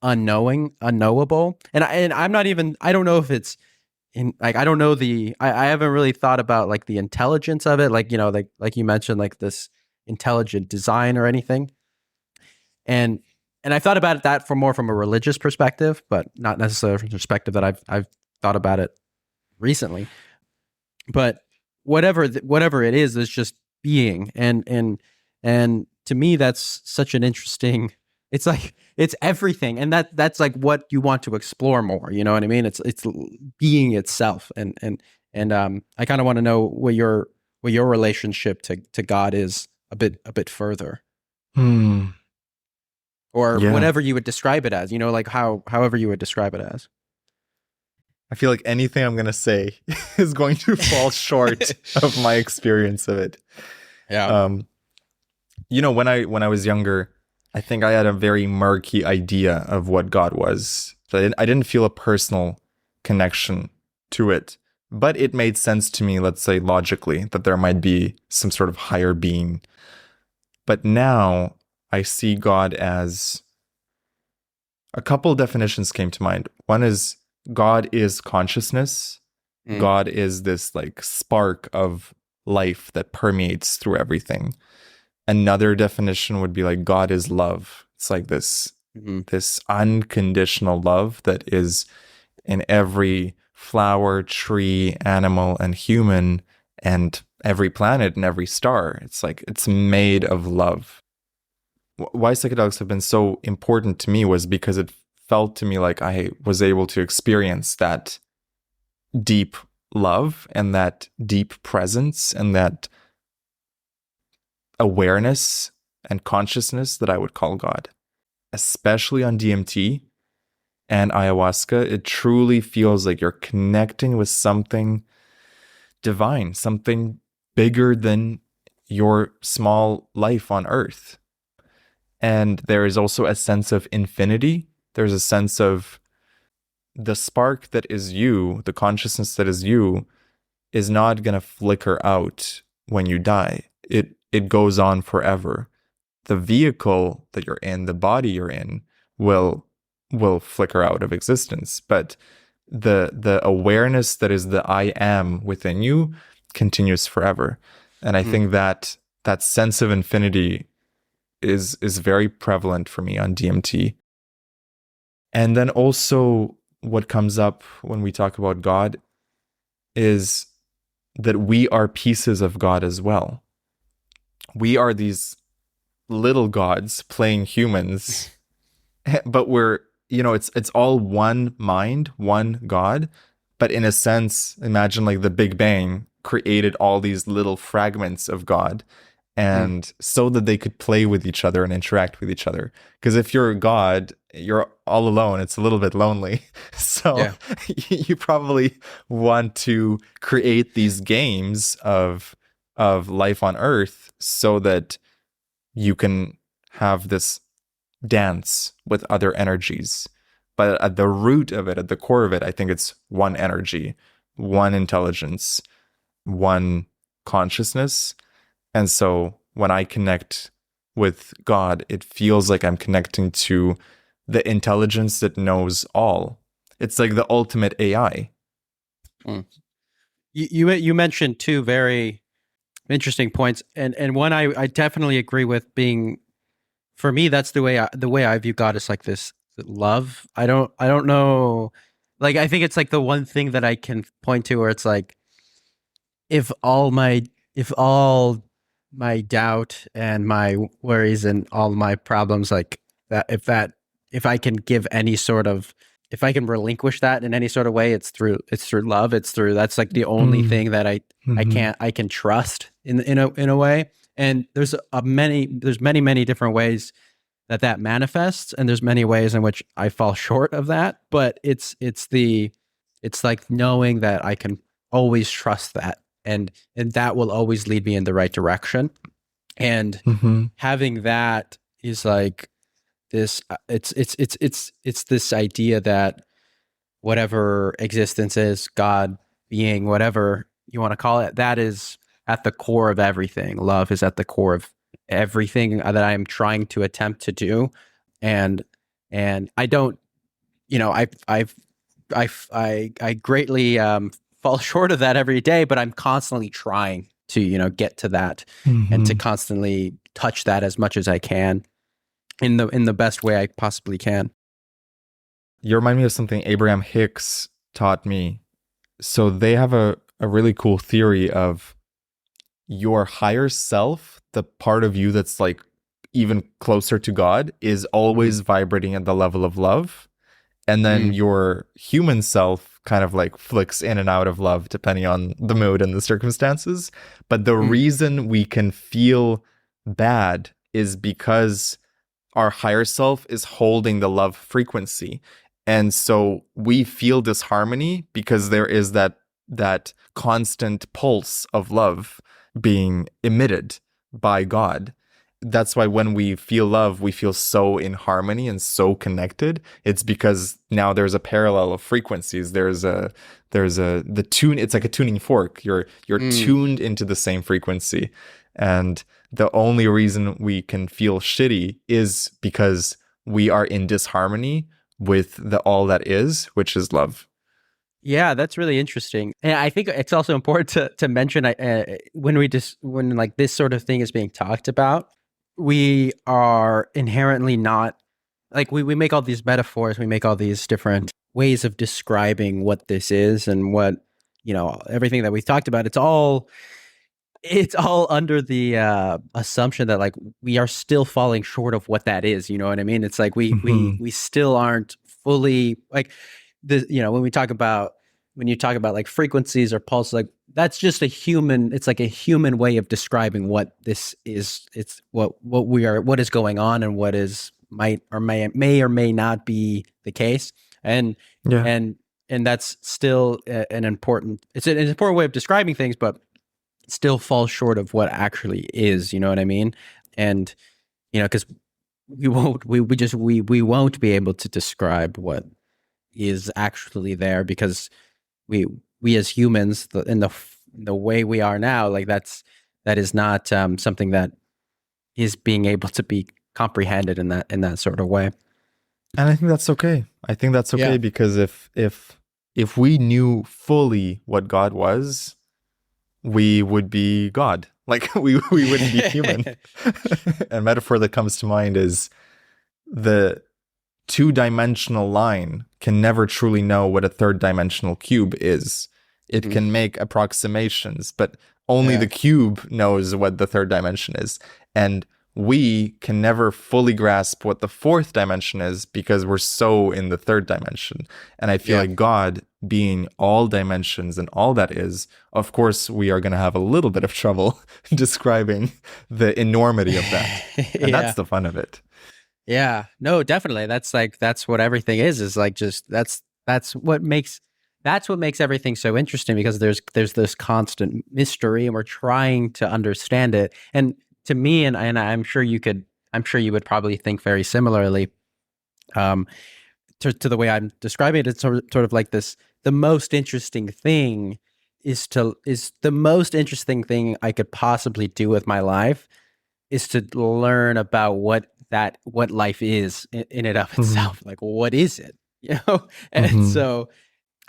unknowable. And I'm not even, I don't know if it's in, like, I don't know I haven't really thought about like the intelligence of it, like, like you mentioned, like this intelligent design or anything. And I thought about that from a religious perspective, but not necessarily from the perspective that I've thought about it recently. But whatever it is just being. And to me, that's such an interesting, it's like, it's everything. And that's like what you want to explore more. You know what I mean? It's being itself. And I kind of want to know what your relationship to God is a bit further. Or Yeah. whatever you would describe it as, like however you would describe it as. I feel like anything I'm going to say is going to fall short of my experience of it. Yeah. When I was younger, I think I had a very murky idea of what God was. So I didn't feel a personal connection to it, but it made sense to me, let's say logically, that there might be some sort of higher being. But now I see God as, a couple definitions came to mind. One is God is consciousness. God is this like spark of life that permeates through everything. Another definition would be like God is love. It's like this unconditional love that is in every flower, tree, animal, and human, and every planet and every star. It's like it's made of love. Why psychedelics have been so important to me was because it felt to me like I was able to experience that deep love and that deep presence and that awareness and consciousness that I would call God. Especially on DMT and ayahuasca, it truly feels like you're connecting with something divine, something bigger than your small life on Earth. And there is also a sense of infinity. There's a sense of the spark that is you, the consciousness that is you, is not going to flicker out when you die. It goes on forever. The vehicle that you're in, the body you're in, will flicker out of existence. But the awareness that is the I am within you continues forever. And I think that that sense of infinity is very prevalent for me on DMT. And then also what comes up when we talk about God is that we are pieces of God as well. We are these little gods playing humans, but we're, it's all one mind, one God. But in a sense, imagine like the Big Bang created all these little fragments of God, and so that they could play with each other and interact with each other. Because if you're a God, you're all alone. It's a little bit lonely. So you probably want to create these games of life on Earth so that you can have this dance with other energies. But at the root of it, at the core of it, I think it's one energy, one intelligence, one consciousness. And so when I connect with God, it feels like I'm connecting to the intelligence that knows all. It's like the ultimate AI. You mentioned two very interesting points, and one I definitely agree with. Being, for me, that's the way I view God is like this love. I don't know, like I think it's like the one thing that I can point to where it's like if all my doubt and my worries and all my problems, like if I can give any sort of, if I can relinquish that in any sort of way, it's through love. That's like the only thing that I can trust in a way. And there's many different ways that manifests, and there's many ways in which I fall short of that. But it's like knowing that I can always trust that, and that will always lead me in the right direction. And having that is like this. It's this idea that whatever existence is, God, being, whatever you want to call it, that is at the core of everything. Love is at the core of everything that I'm trying to attempt to do. And I don't, I greatly fall short of that every day, but I'm constantly trying to, get to that and to constantly touch that as much as I can in the best way I possibly can. You remind me of something Abraham Hicks taught me. So they have a really cool theory of your higher self, the part of you that's like even closer to God, is always vibrating at the level of love. And then your human self kind of like flicks in and out of love depending on the mood and the circumstances. But the reason we can feel bad is because our higher self is holding the love frequency. And so we feel disharmony because there is that constant pulse of love being emitted by God. That's why when we feel love, we feel so in harmony and so connected. It's because now there's a parallel of frequencies. The tune. It's like a tuning fork. You're tuned into the same frequency, and the only reason we can feel shitty is because we are in disharmony with the all that is, which is love. Yeah, that's really interesting. And I think it's also important to mention when like this sort of thing is being talked about, we are inherently not, like we make all these metaphors, we make all these different ways of describing what this is and what, everything that we've talked about. It's all under the assumption that like we are still falling short of what that is. You know what I mean? It's like we still aren't fully like the, when you talk about like frequencies or pulse, like that's just it's like a human way of describing what this is. It's what is going on and what is may or may not be the case. And that's still an important way of describing things, but still falls short of what actually is, you know what I mean? And, because we won't be able to describe what is actually there, because we we as humans, in the way we are now, like that is not something that is being able to be comprehended in that sort of way. And I think that's okay. I think that's Yeah. okay because if we knew fully what God was, we would be God. Like we wouldn't be human. A metaphor that comes to mind is the two-dimensional line can never truly know what a third-dimensional cube is. It can make approximations, but only the cube knows what the third dimension is. And we can never fully grasp what the fourth dimension is because we're so in the third dimension. And I feel like God being all dimensions and all that is, of course, we are going to have a little bit of trouble describing the enormity of that. And that's the fun of it. Yeah, no, definitely. That's what everything is like, just that's what makes everything so interesting, because there's this constant mystery and we're trying to understand it. And to me, and I'm sure you would probably think very similarly, to the way I'm describing it. It's sort of like this: the most interesting thing is the most interesting thing I could possibly do with my life is to learn about what life is in and of itself. Like, what is it? And so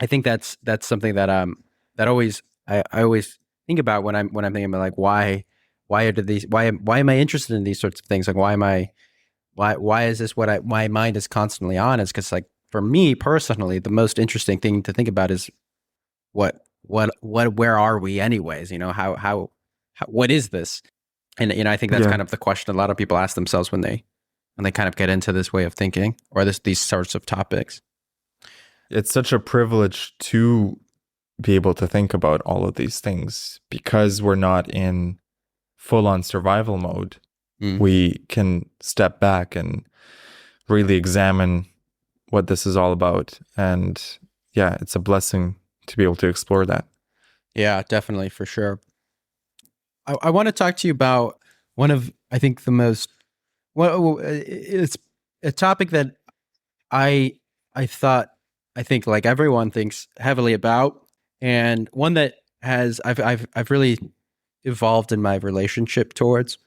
I think that's something that that always I always think about when I'm thinking about, like, why am I interested in these sorts of things? Like, why is this what my mind is constantly on? Is because, like, for me personally, the most interesting thing to think about is where are we anyways? How what is this? And I think that's kind of the question a lot of people ask themselves when they kind of get into this way of thinking, or these sorts of topics. It's such a privilege to be able to think about all of these things because we're not in full-on survival mode. We can step back and really examine what this is all about. And yeah, it's a blessing to be able to explore that. Yeah, definitely, for sure. I want to talk to you about one of, I think, the most, well, it's a topic that I think like everyone thinks heavily about, and one that I've really evolved in my relationship towards,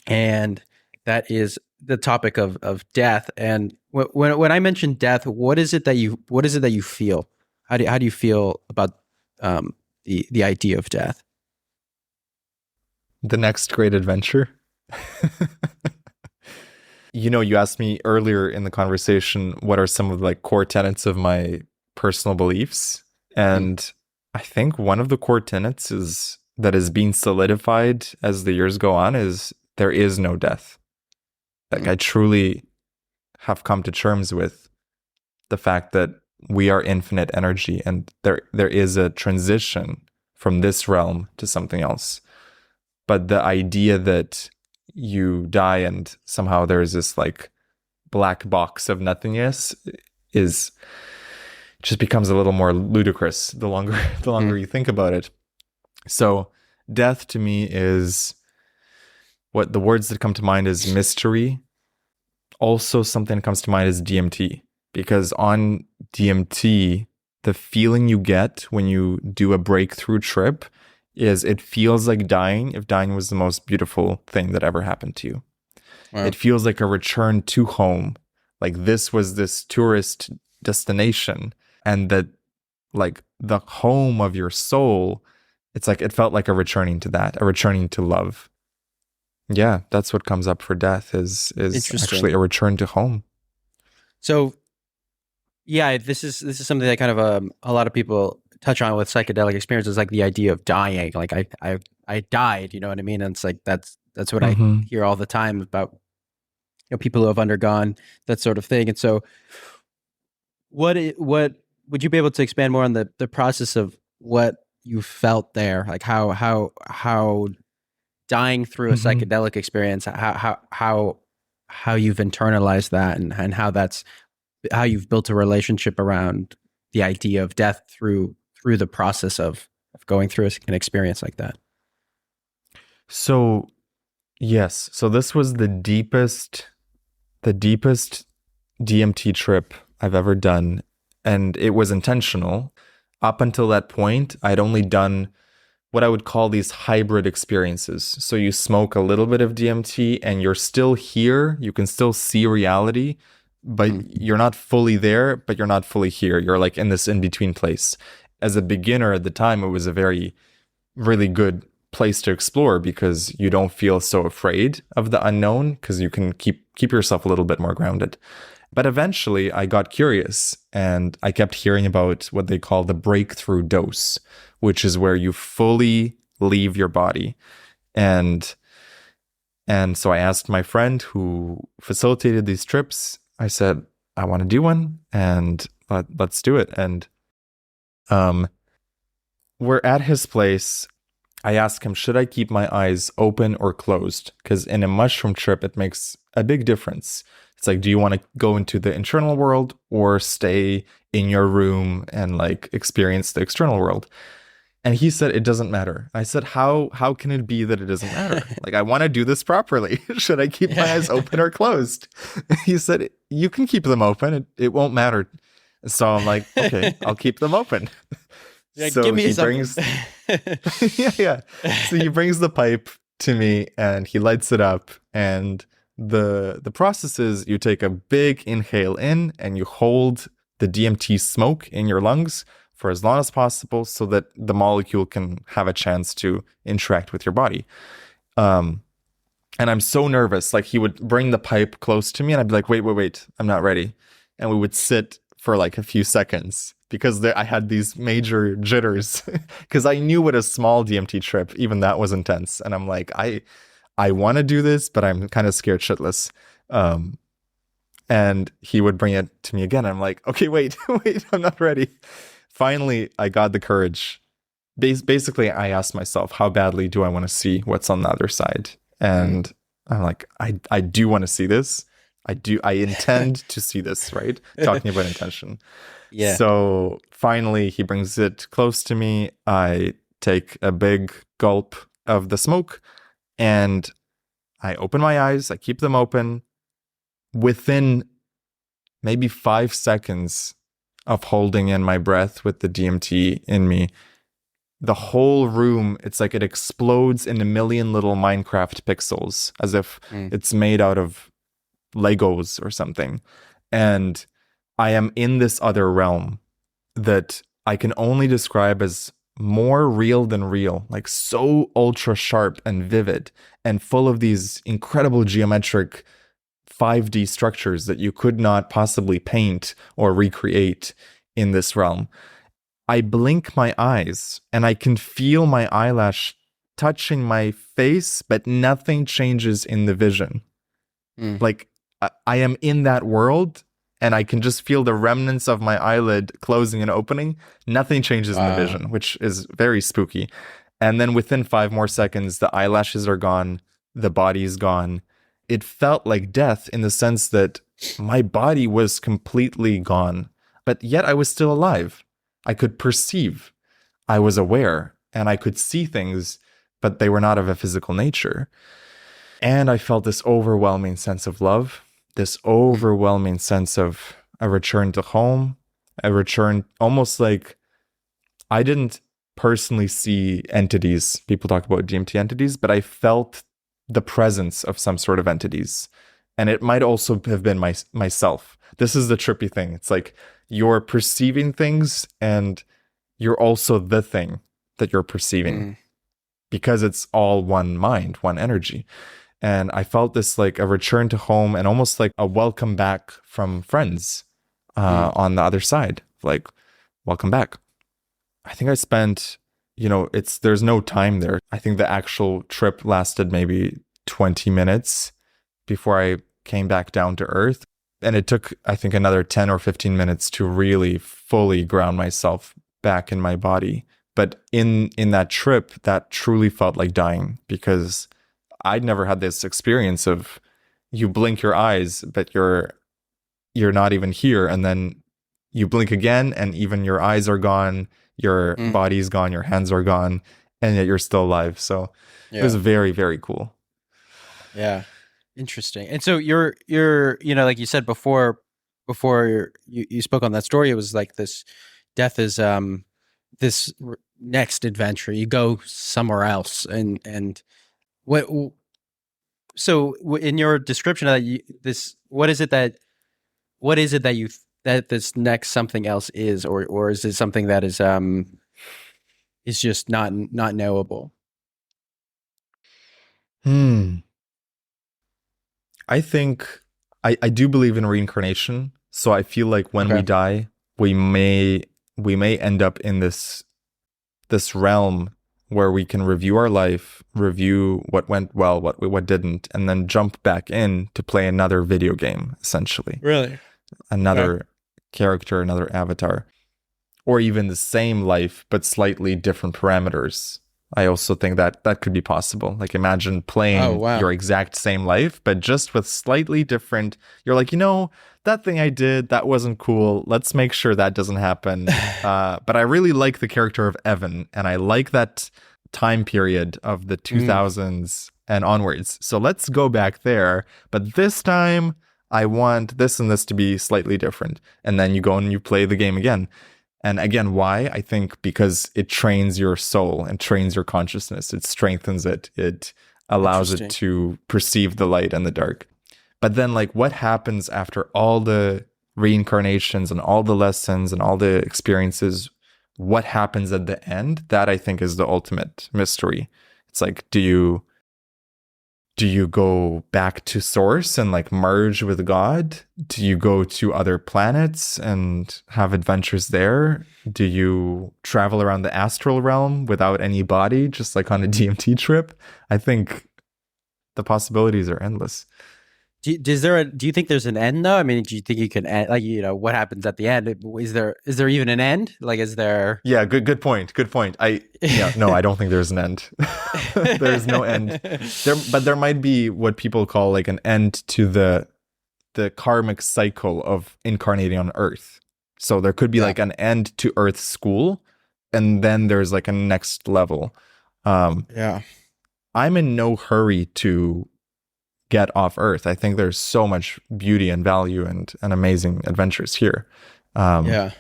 and that is the topic of death. And when I mention death, what is it that you feel? How do you feel about the idea of death? The next great adventure. You asked me earlier in the conversation, what are some of the core tenets of my personal beliefs? And I think one of the core tenets that is being solidified as the years go on is there is no death. Like, I truly have come to terms with the fact that we are infinite energy, and there is a transition from this realm to something else. But the idea that you die and somehow there's this black box of nothingness just becomes a little more ludicrous the longer you think about it. So death to me is, what the words that come to mind is mystery. Also, something that comes to mind is DMT, because on DMT, the feeling you get when you do a breakthrough trip is it feels like dying, if dying was the most beautiful thing that ever happened to you. Wow. It feels like a return to home. Like, this was this tourist destination, and that, like, the home of your soul, it's like it felt like a returning to that, a returning to love. Yeah, that's what comes up for death is actually a return to home. So, yeah, this is something that kind of a lot of people touch on with psychedelic experiences, like the idea of dying. Like, I died, you know what I mean? And it's like that's what I hear all the time about people who have undergone that sort of thing. And so, what would you be able to expand more on the process of what you felt there, like how dying through a psychedelic experience, how you've internalized that, and how you've built a relationship around the idea of death through the process of going through an experience like that? So, yes. So this was the deepest the deepest DMT trip I've ever done, and it was intentional. Up until that point, I'd only done what I would call these hybrid experiences. So you smoke a little bit of DMT and you're still here, you can still see reality, but you're not fully there, but you're not fully here. You're like in this in-between place. As a beginner at the time, it was a really good place to explore because you don't feel so afraid of the unknown because you can keep yourself a little bit more grounded. But eventually I got curious and I kept hearing about what they call the breakthrough dose, which is where you fully leave your body. And so I asked my friend who facilitated these trips, I said, I want to do one and let's do it. And we're at his place. I asked him, should I keep my eyes open or closed? Because in a mushroom trip, it makes a big difference. It's like, do you want to go into the internal world or stay in your room and like experience the external world? And he said, it doesn't matter. I said, how can it be that it doesn't matter? Like, I want to do this properly. Should I keep my eyes open or closed? He said, you can keep them open. It won't matter. So I'm like, okay, I'll keep them open. Yeah, so give me he brings, yeah. So he brings the pipe to me and he lights it up. And the process is you take a big inhale in and you hold the DMT smoke in your lungs for as long as possible so that the molecule can have a chance to interact with your body. And I'm so nervous. Like he would bring the pipe close to me and I'd be like, wait, I'm not ready. And we would sit for like a few seconds because I had these major jitters because I knew what a small DMT trip, even that was intense. And I'm like, I want to do this, but I'm kind of scared shitless. And he would bring it to me again. I'm like, okay, wait, I'm not ready. Finally, I got the courage. Basically, I asked myself, how badly do I want to see what's on the other side? And I'm like, I do want to see this. I intend to see this, right? Talking about intention. Yeah. So finally, he brings it close to me. I take a big gulp of the smoke and I open my eyes. I keep them open. Within maybe 5 seconds of holding in my breath with the DMT in me, the whole room, it's like it explodes in a million little Minecraft pixels, as if it's made out of Legos or something. And I am in this other realm that I can only describe as more real than real, like so ultra sharp and vivid and full of these incredible geometric 5D structures that you could not possibly paint or recreate in this realm. I blink my eyes and I can feel my eyelash touching my face, but nothing changes in the vision. Like I am in that world and I can just feel the remnants of my eyelid closing and opening. Nothing changes in the vision, which is very spooky. And then within 5 more seconds, the eyelashes are gone. The body is gone. It felt like death in the sense that my body was completely gone, but yet I was still alive. I could perceive. I was aware and I could see things, but they were not of a physical nature. And I felt this overwhelming sense of love, this overwhelming sense of a return to home, a return almost like I didn't personally see entities. People talk about DMT entities, but I felt the presence of some sort of entities. And it might also have been myself. This is the trippy thing. It's like you're perceiving things and you're also the thing that you're perceiving because it's all one mind, one energy. And I felt this like a return to home and almost like a welcome back from friends on the other side. Like, welcome back. I think I spent, there's no time there. I think the actual trip lasted maybe 20 minutes before I came back down to earth. And it took, I think, another 10 or 15 minutes to really fully ground myself back in my body. But in that trip, that truly felt like dying because I'd never had this experience of you blink your eyes, but you're not even here. And then you blink again and even your eyes are gone, your body's gone, your hands are gone, and yet you're still alive. So it was very, very cool. Yeah. Interesting. And so like you said before you spoke on that story, it was like this death is this next adventure. You go somewhere else, and what? So in your description of that, what is it that that this next something else is, or is it something that is just not knowable? Hmm. I think I do believe in reincarnation. So I feel like when we Okay. die, we may end up in this realm where we can review our life, review what went well, what didn't, and then jump back in to play another video game, essentially. Really? Okay. Another character, another avatar, or even the same life but slightly different parameters. I also think that that could be possible. Like imagine Oh, playing wow. your exact same life, but just with slightly different. You're like, that thing I did, that wasn't cool. Let's make sure that doesn't happen. But I really like the character of Evan, and I like that time period of the Mm, 2000s and onwards. So let's go back there. But this time, I want this and this to be slightly different. And then you go and you play the game again. And again, why? I think because it trains your soul and trains your consciousness. It strengthens it. It allows it interesting. to perceive the light and the dark. But then, like, what happens after all the reincarnations and all the lessons and all the experiences? What happens at the end? That I think is the ultimate mystery. It's like, do you go back to source and like merge with God? Do you go to other planets and have adventures there? Do you travel around the astral realm without any body, just like on a DMT trip? I think the possibilities are endless. Do you think there's an end though? I mean, do you think you can end, like, what happens at the end? Is there even an end? Like, is there? Yeah, good point. Good point. Yeah, no, I don't think there's an end. There's no end. But there might be what people call like an end to the karmic cycle of incarnating on Earth. So there could be Yeah. like an end to Earth school, and then there's like a next level. Yeah. I'm in no hurry to get off Earth. I think there's so much beauty and value and amazing adventures here. Um, Yeah.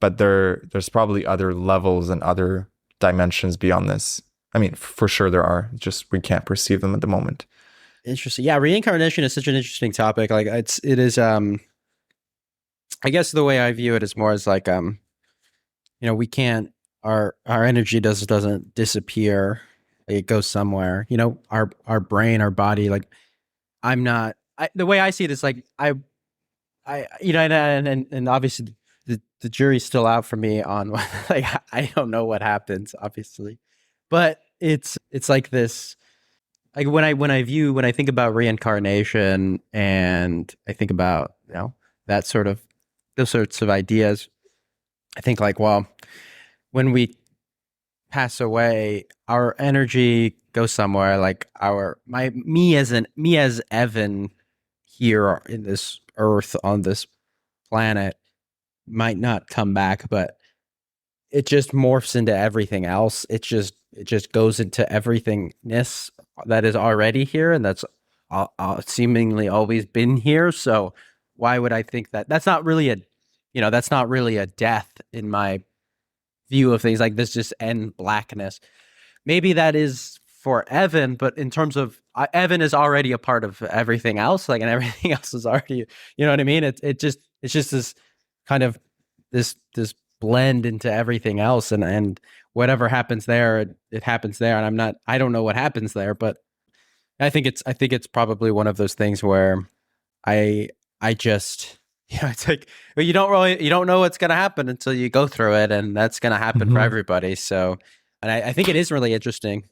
but there's probably other levels and other dimensions beyond this. I mean, for sure there are. Just we can't perceive them at the moment. Interesting. Yeah. Reincarnation is such an interesting topic. Like it is, I guess the way I view it is more as like, we can't, our energy doesn't disappear. Like, it goes somewhere, our brain, our body, like the way I see it is like, and obviously the jury's still out for me on like, I don't know what happens, obviously, but it's like this, like when I think about reincarnation and I think about, that sort of, those sorts of ideas, I think like, well, when we pass away, our energy goes somewhere. Like me as Evan here in this earth on this planet might not come back, but it just morphs into everything else. It just goes into everythingness that is already here, and that's seemingly always been here. So why would I think that that's not really a death in my view of things? Like, this just end blackness. Maybe that is for Evan, but in terms of Evan is already a part of everything else, like, and everything else is already, you know what I mean? It's just this kind of this blend into everything else, and whatever happens there, it happens there, and I don't know what happens there, but I think it's probably one of those things where I just it's like, well, you don't know what's gonna happen until you go through it, and that's gonna happen for Mhm. everybody. So, and I think it is really interesting.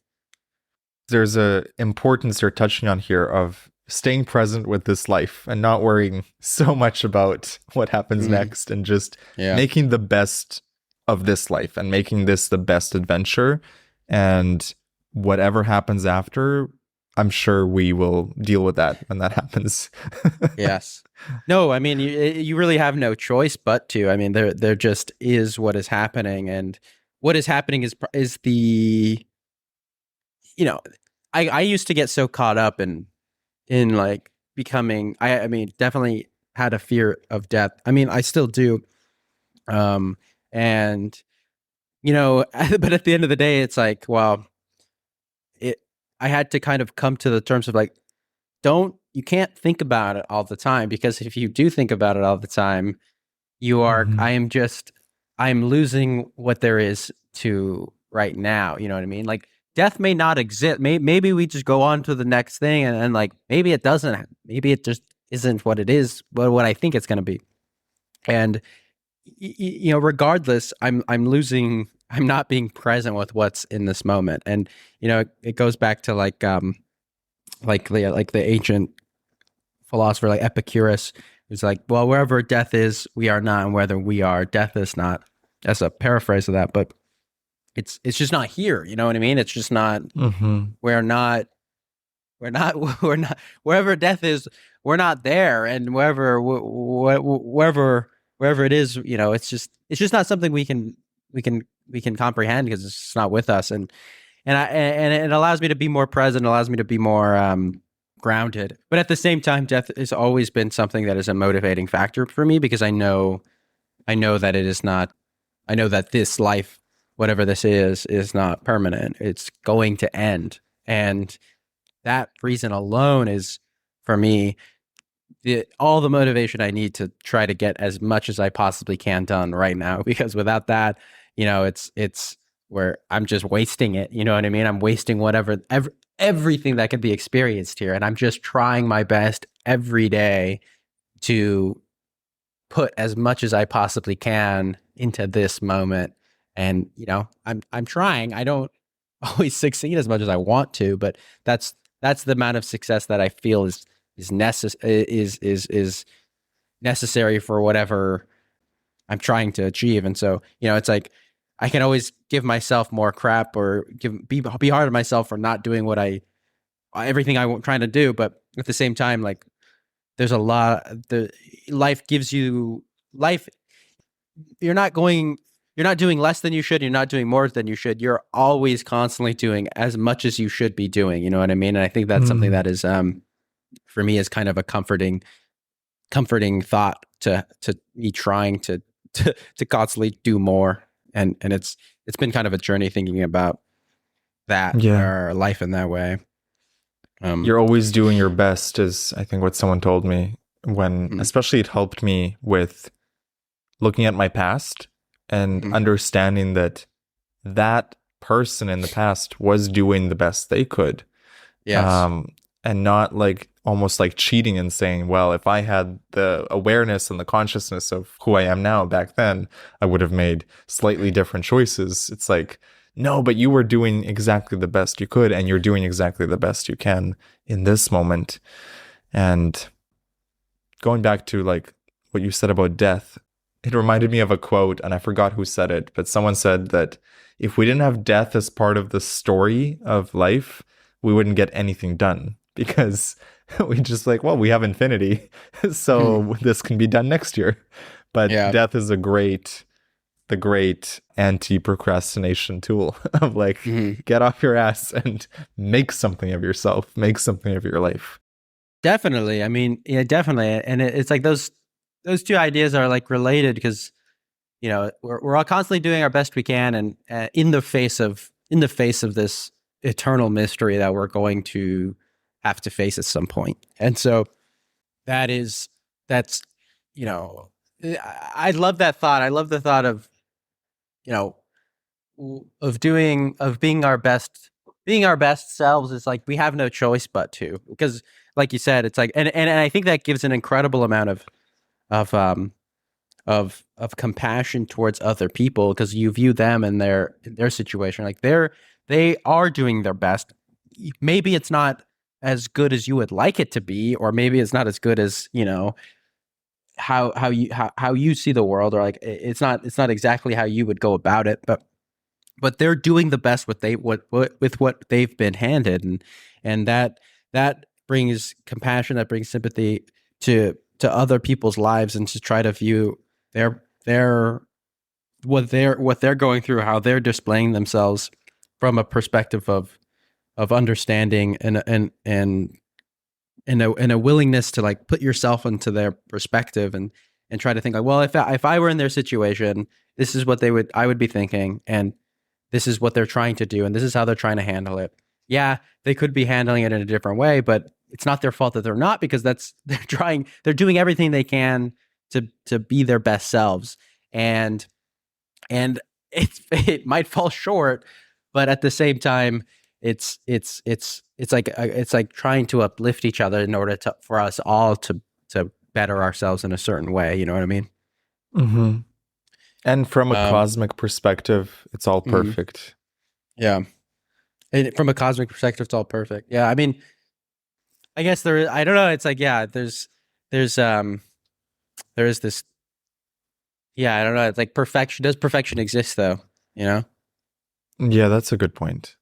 There's a importance you're touching on here of staying present with this life and not worrying so much about what happens Mm, next and just yeah. making the best of this life and making this the best adventure. And whatever happens after, I'm sure we will deal with that when that happens. Yes. No, I mean, you really have no choice but to. I mean, there just is what is happening, and what is happening is the, you know, I used to get so caught up in in like becoming, I mean, definitely had a fear of death. I mean, I still do. And but at the end of the day, it's like, well, it, I had to kind of come to the terms of like, you can't think about it all the time, because if you do think about it all the time, Mhm. I'm losing what there is to right now. You know what I mean? Like, death may not exist. Maybe we just go on to the next thing, and like maybe it doesn't. Maybe it just isn't what it is, but what I think it's going to be. And regardless, I'm losing. I'm not being present with what's in this moment, and it goes back to like the ancient philosopher like Epicurus, who's like, well, wherever death is, we are not, and whether we are, death is not. That's a paraphrase of that, but it's just not here. You know what I mean? It's just not. Mhm. We're not. We're not. We're not. Wherever death is, we're not there, and wherever it is, it's just not something we can comprehend, because it's just not with us, and it allows me to be more present, allows me to be more grounded. But at the same time, death has always been something that is a motivating factor for me, because I know that it is not. I know that this life, whatever this is not permanent. It's going to end, and that reason alone is, for me, all the motivation I need to try to get as much as I possibly can done right now. Because without that, it's where I'm just wasting it. You know what I mean? I'm wasting everything that could be experienced here, and I'm just trying my best every day to put as much as I possibly can into this moment. And I'm trying. I don't always succeed as much as I want to, but that's the amount of success that I feel is necessary for whatever I'm trying to achieve. And so, it's like I can always give myself more crap, or be hard on myself for not doing everything I'm trying to do. But at the same time, like, there's a lot. The life gives you life. You're not going. You're not doing less than you should. You're not doing more than you should. You're always constantly doing as much as you should be doing. You know what I mean? And I think that's something Mm. that is, for me, is kind of a comforting thought to me trying to constantly do more. And it's been kind of a journey thinking about that, Yeah. or life in that way. You're always doing your best is, I think, what someone told me when, Mhm, especially it helped me with looking at my past and mhm. understanding that that person in the past was doing the best they could. Yes. Um, and not like almost like cheating and saying, well, if I had the awareness and the consciousness of who I am now back then, I would have made slightly different choices. It's like, no, but you were doing exactly the best you could, and you're doing exactly the best you can in this moment. And going back to like what you said about death, it reminded me of a quote, and I forgot who said it, but someone said that if we didn't have death as part of the story of life, we wouldn't get anything done, because we just like, well, we have infinity, so this can be done next year. But Yeah. death is the great anti-procrastination tool of like, Mhm. get off your ass and make something of yourself, make something of your life. Definitely. I mean, yeah, definitely. And it's like those two ideas are like related, because we're all constantly doing our best we can, and in the face of this eternal mystery that we're going to have to face at some point. And so that's you know I love that thought. I love the thought of you know of being our best selves. Is like we have no choice but to, because like you said, it's like, and I think that gives an incredible amount of of compassion towards other people, because you view them in their situation, like they are doing their best. Maybe it's not as good as you would like it to be, or maybe it's not as good as how you see the world, or like it's not exactly how you would go about it, but they're doing the best with what they've been handed, and that brings compassion, that brings sympathy to other people's lives, and to try to view their what they're going through, how they're displaying themselves, from a perspective of understanding and a willingness to like put yourself into their perspective and try to think like, well, if I were in their situation, this is what I would be thinking, and this is what they're trying to do, and this is how they're trying to handle it. Yeah, they could be handling it in a different way, but it's not their fault that they're not, because they're doing everything they can to be their best selves, and it might fall short, but at the same time, it's like trying to uplift each other in order for us all to better ourselves in a certain way. You know what I mean? Mm-hmm. And from a cosmic perspective, it's all Mhm. perfect. Yeah. And from a cosmic perspective, it's all perfect. Yeah. I mean, I guess I don't know. It's like, yeah, there is this, yeah, I don't know. It's like perfection. Does perfection exist though? You know? Yeah, that's a good point.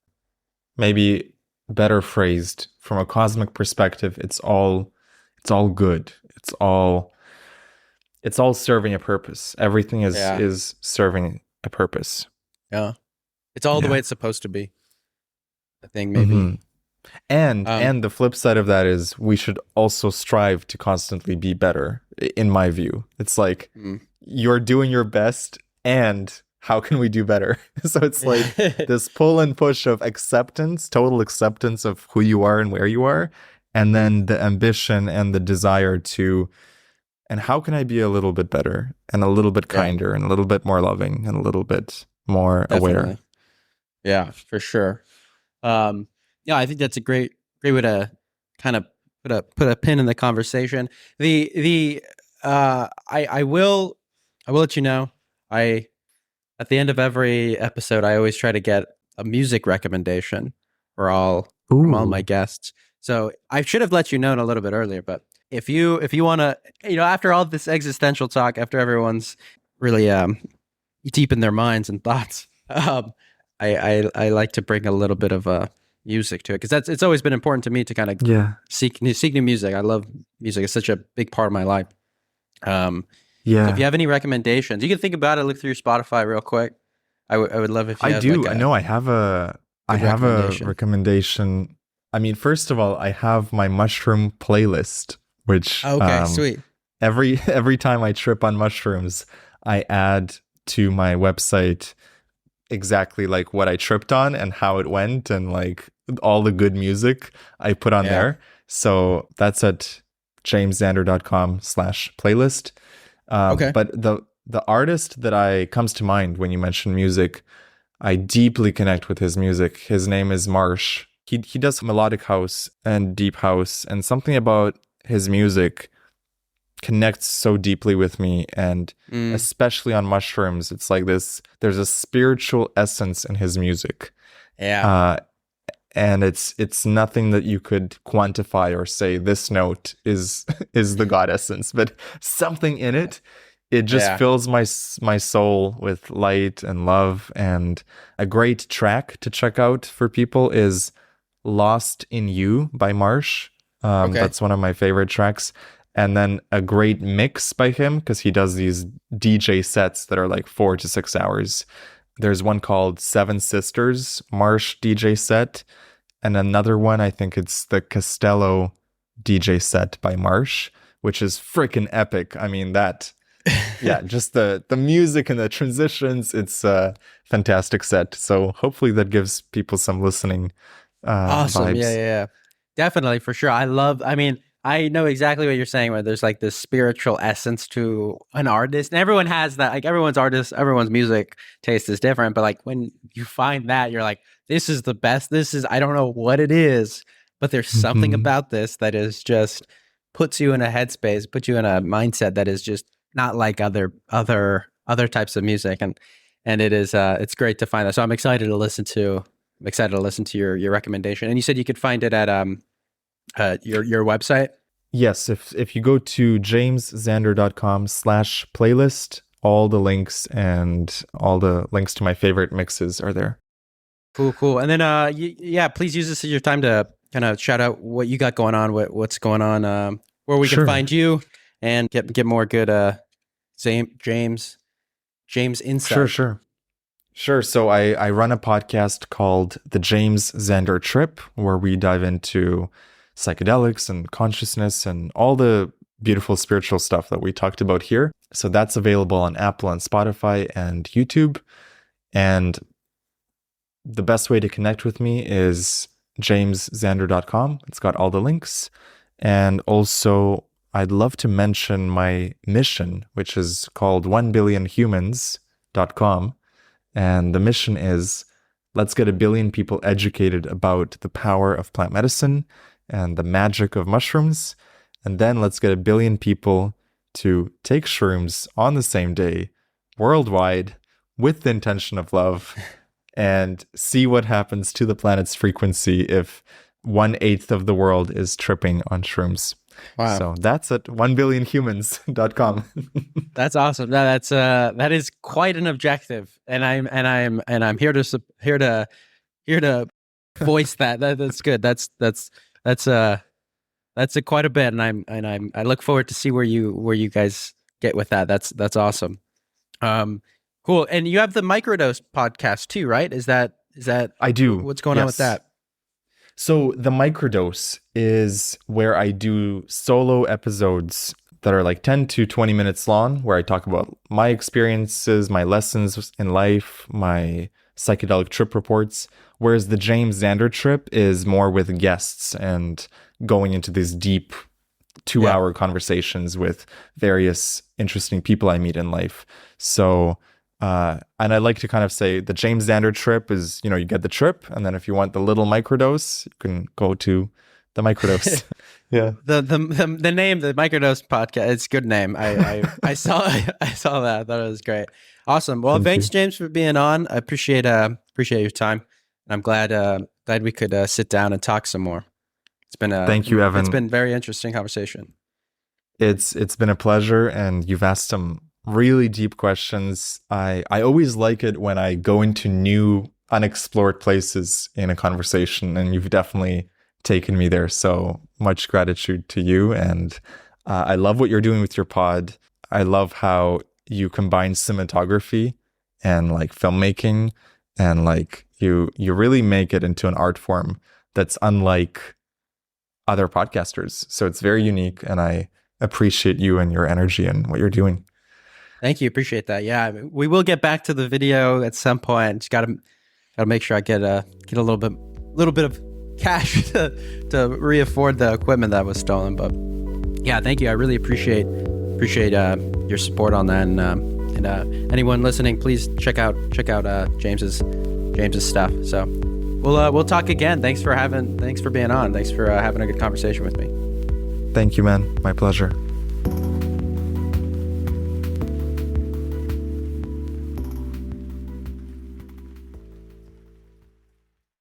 Maybe better phrased, from a cosmic perspective, it's all good. It's all serving a purpose. Everything Yeah. is serving a purpose. Yeah. It's all the Yeah. way it's supposed to be. I think maybe. Mhm. And the flip side of that is we should also strive to constantly be better, in my view. It's like you're doing your best, and how can we do better? So it's like this pull and push of acceptance, total acceptance of who you are and where you are, and then the ambition and the desire to, and how can I be a little bit better and a little bit kinder and a little bit more loving and a little bit more aware. Yeah, for sure. Yeah, I think that's a great way to kind of put a pin in the conversation. I will let you know, at the end of every episode, I always try to get a music recommendation from all my guests. So I should have let you know a little bit earlier, but if you want to, after all this existential talk, after everyone's really deep in their minds and thoughts, I like to bring a little bit of music to it, because it's always been important to me to kind of seek new music. I love music; it's such a big part of my life. So if you have any recommendations, you can think about it. Look through your Spotify real quick. I would love if you. I do. I know. I have a recommendation. I mean, first of all, I have my mushroom playlist, which sweet. Every time I trip on mushrooms, I add to my website exactly like what I tripped on and how it went, and like all the good music I put on there. So that's at jamesxander.com/playlist. But the artist that comes to mind when you mention music, I deeply connect with his music. His name is Marsh. He does melodic house and deep house, and something about his music connects so deeply with me, and especially on mushrooms, it's like this. There's a spiritual essence in his music. And it's nothing that you could quantify or say this note is the God essence, but something in it just fills my soul with light and love. And a great track to check out for people is Lost in You by Marsh. That's one of my favorite tracks. And then a great mix by him, because he does these DJ sets that are like 4 to 6 hours. There's one called Seven Sisters Marsh DJ set, and another one, I think it's the Costello DJ set by Marsh, which is freaking epic. I mean, just the music and the transitions, it's a fantastic set. So hopefully that gives people some listening awesome vibes. Yeah, definitely, for sure. I know exactly what you're saying, where there's like this spiritual essence to an artist, and everyone has that. Like everyone's music taste is different, but like when you find that, you're like, this is the best. I don't know what it is, but there's something about this that is just puts you in a headspace, puts you in a mindset that is just not like other types of music, and it is it's great to find that. So I'm excited to listen to your recommendation. And you said you could find it at your website? Yes, if you go to jamesxander.com/playlist, all the links and all the links to my favorite mixes are there. Cool. And then please use this as your time to kind of shout out what you got going on, what's going on, where we can find you and get more good James insight. Sure. So I run a podcast called The James Xander Trip, where we dive into psychedelics and consciousness and all the beautiful spiritual stuff that we talked about here. So that's available on Apple and Spotify and YouTube. And the best way to connect with me is jamesxander.com. It's got all the links. And also, I'd love to mention my mission, which is called 1billionhumans.com. And the mission is, let's get 1 billion people educated about the power of plant medicine and the magic of mushrooms. And then let's get 1 billion people to take shrooms on the same day, worldwide, with the intention of love, and see what happens to the planet's frequency if 1/8 of the world is tripping on shrooms. Wow. So that's at 1billionhumans.com. That's awesome. That is quite an objective, and I'm here to voice that. That's good. That's quite a bit, and I look forward to see where you guys get with that. That's awesome. Cool. And you have the Microdose podcast too, right? Is that I do. What's going on with that? So the Microdose is where I do solo episodes that are like 10 to 20 minutes long, where I talk about my experiences, my lessons in life, my psychedelic trip reports. Whereas the James Xander trip is more with guests and going into these deep 2-hour conversations with various interesting people I meet in life. So, and I like to kind of say the James Xander trip is, you get the trip, and then if you want the little microdose, you can go to the Microdose. Yeah. The name, the Microdose podcast, it's a good name. I saw that. I thought it was great. Awesome. Well, thanks James for being on. I appreciate your time. I'm glad we could sit down and talk some more. It's been thank you, Evan. It's been a very interesting conversation. It's been a pleasure, and you've asked some really deep questions. I always like it when I go into new unexplored places in a conversation, and you've definitely taken me there. So much gratitude to you. And I love what you're doing with your pod. I love how you combine cinematography and like filmmaking, and like you really make it into an art form that's unlike other podcasters. So it's very unique, and I appreciate you and your energy and what you're doing. Thank you. Appreciate that. Yeah, we will get back to the video at some point. Just gotta make sure I get a little bit of cash to re-afford the equipment that was stolen. But yeah, thank you. I really appreciate your support on that. And anyone listening, please check out James's stuff. So we'll talk again. Thanks for being on. Thanks for having a good conversation with me. Thank you, man. My pleasure.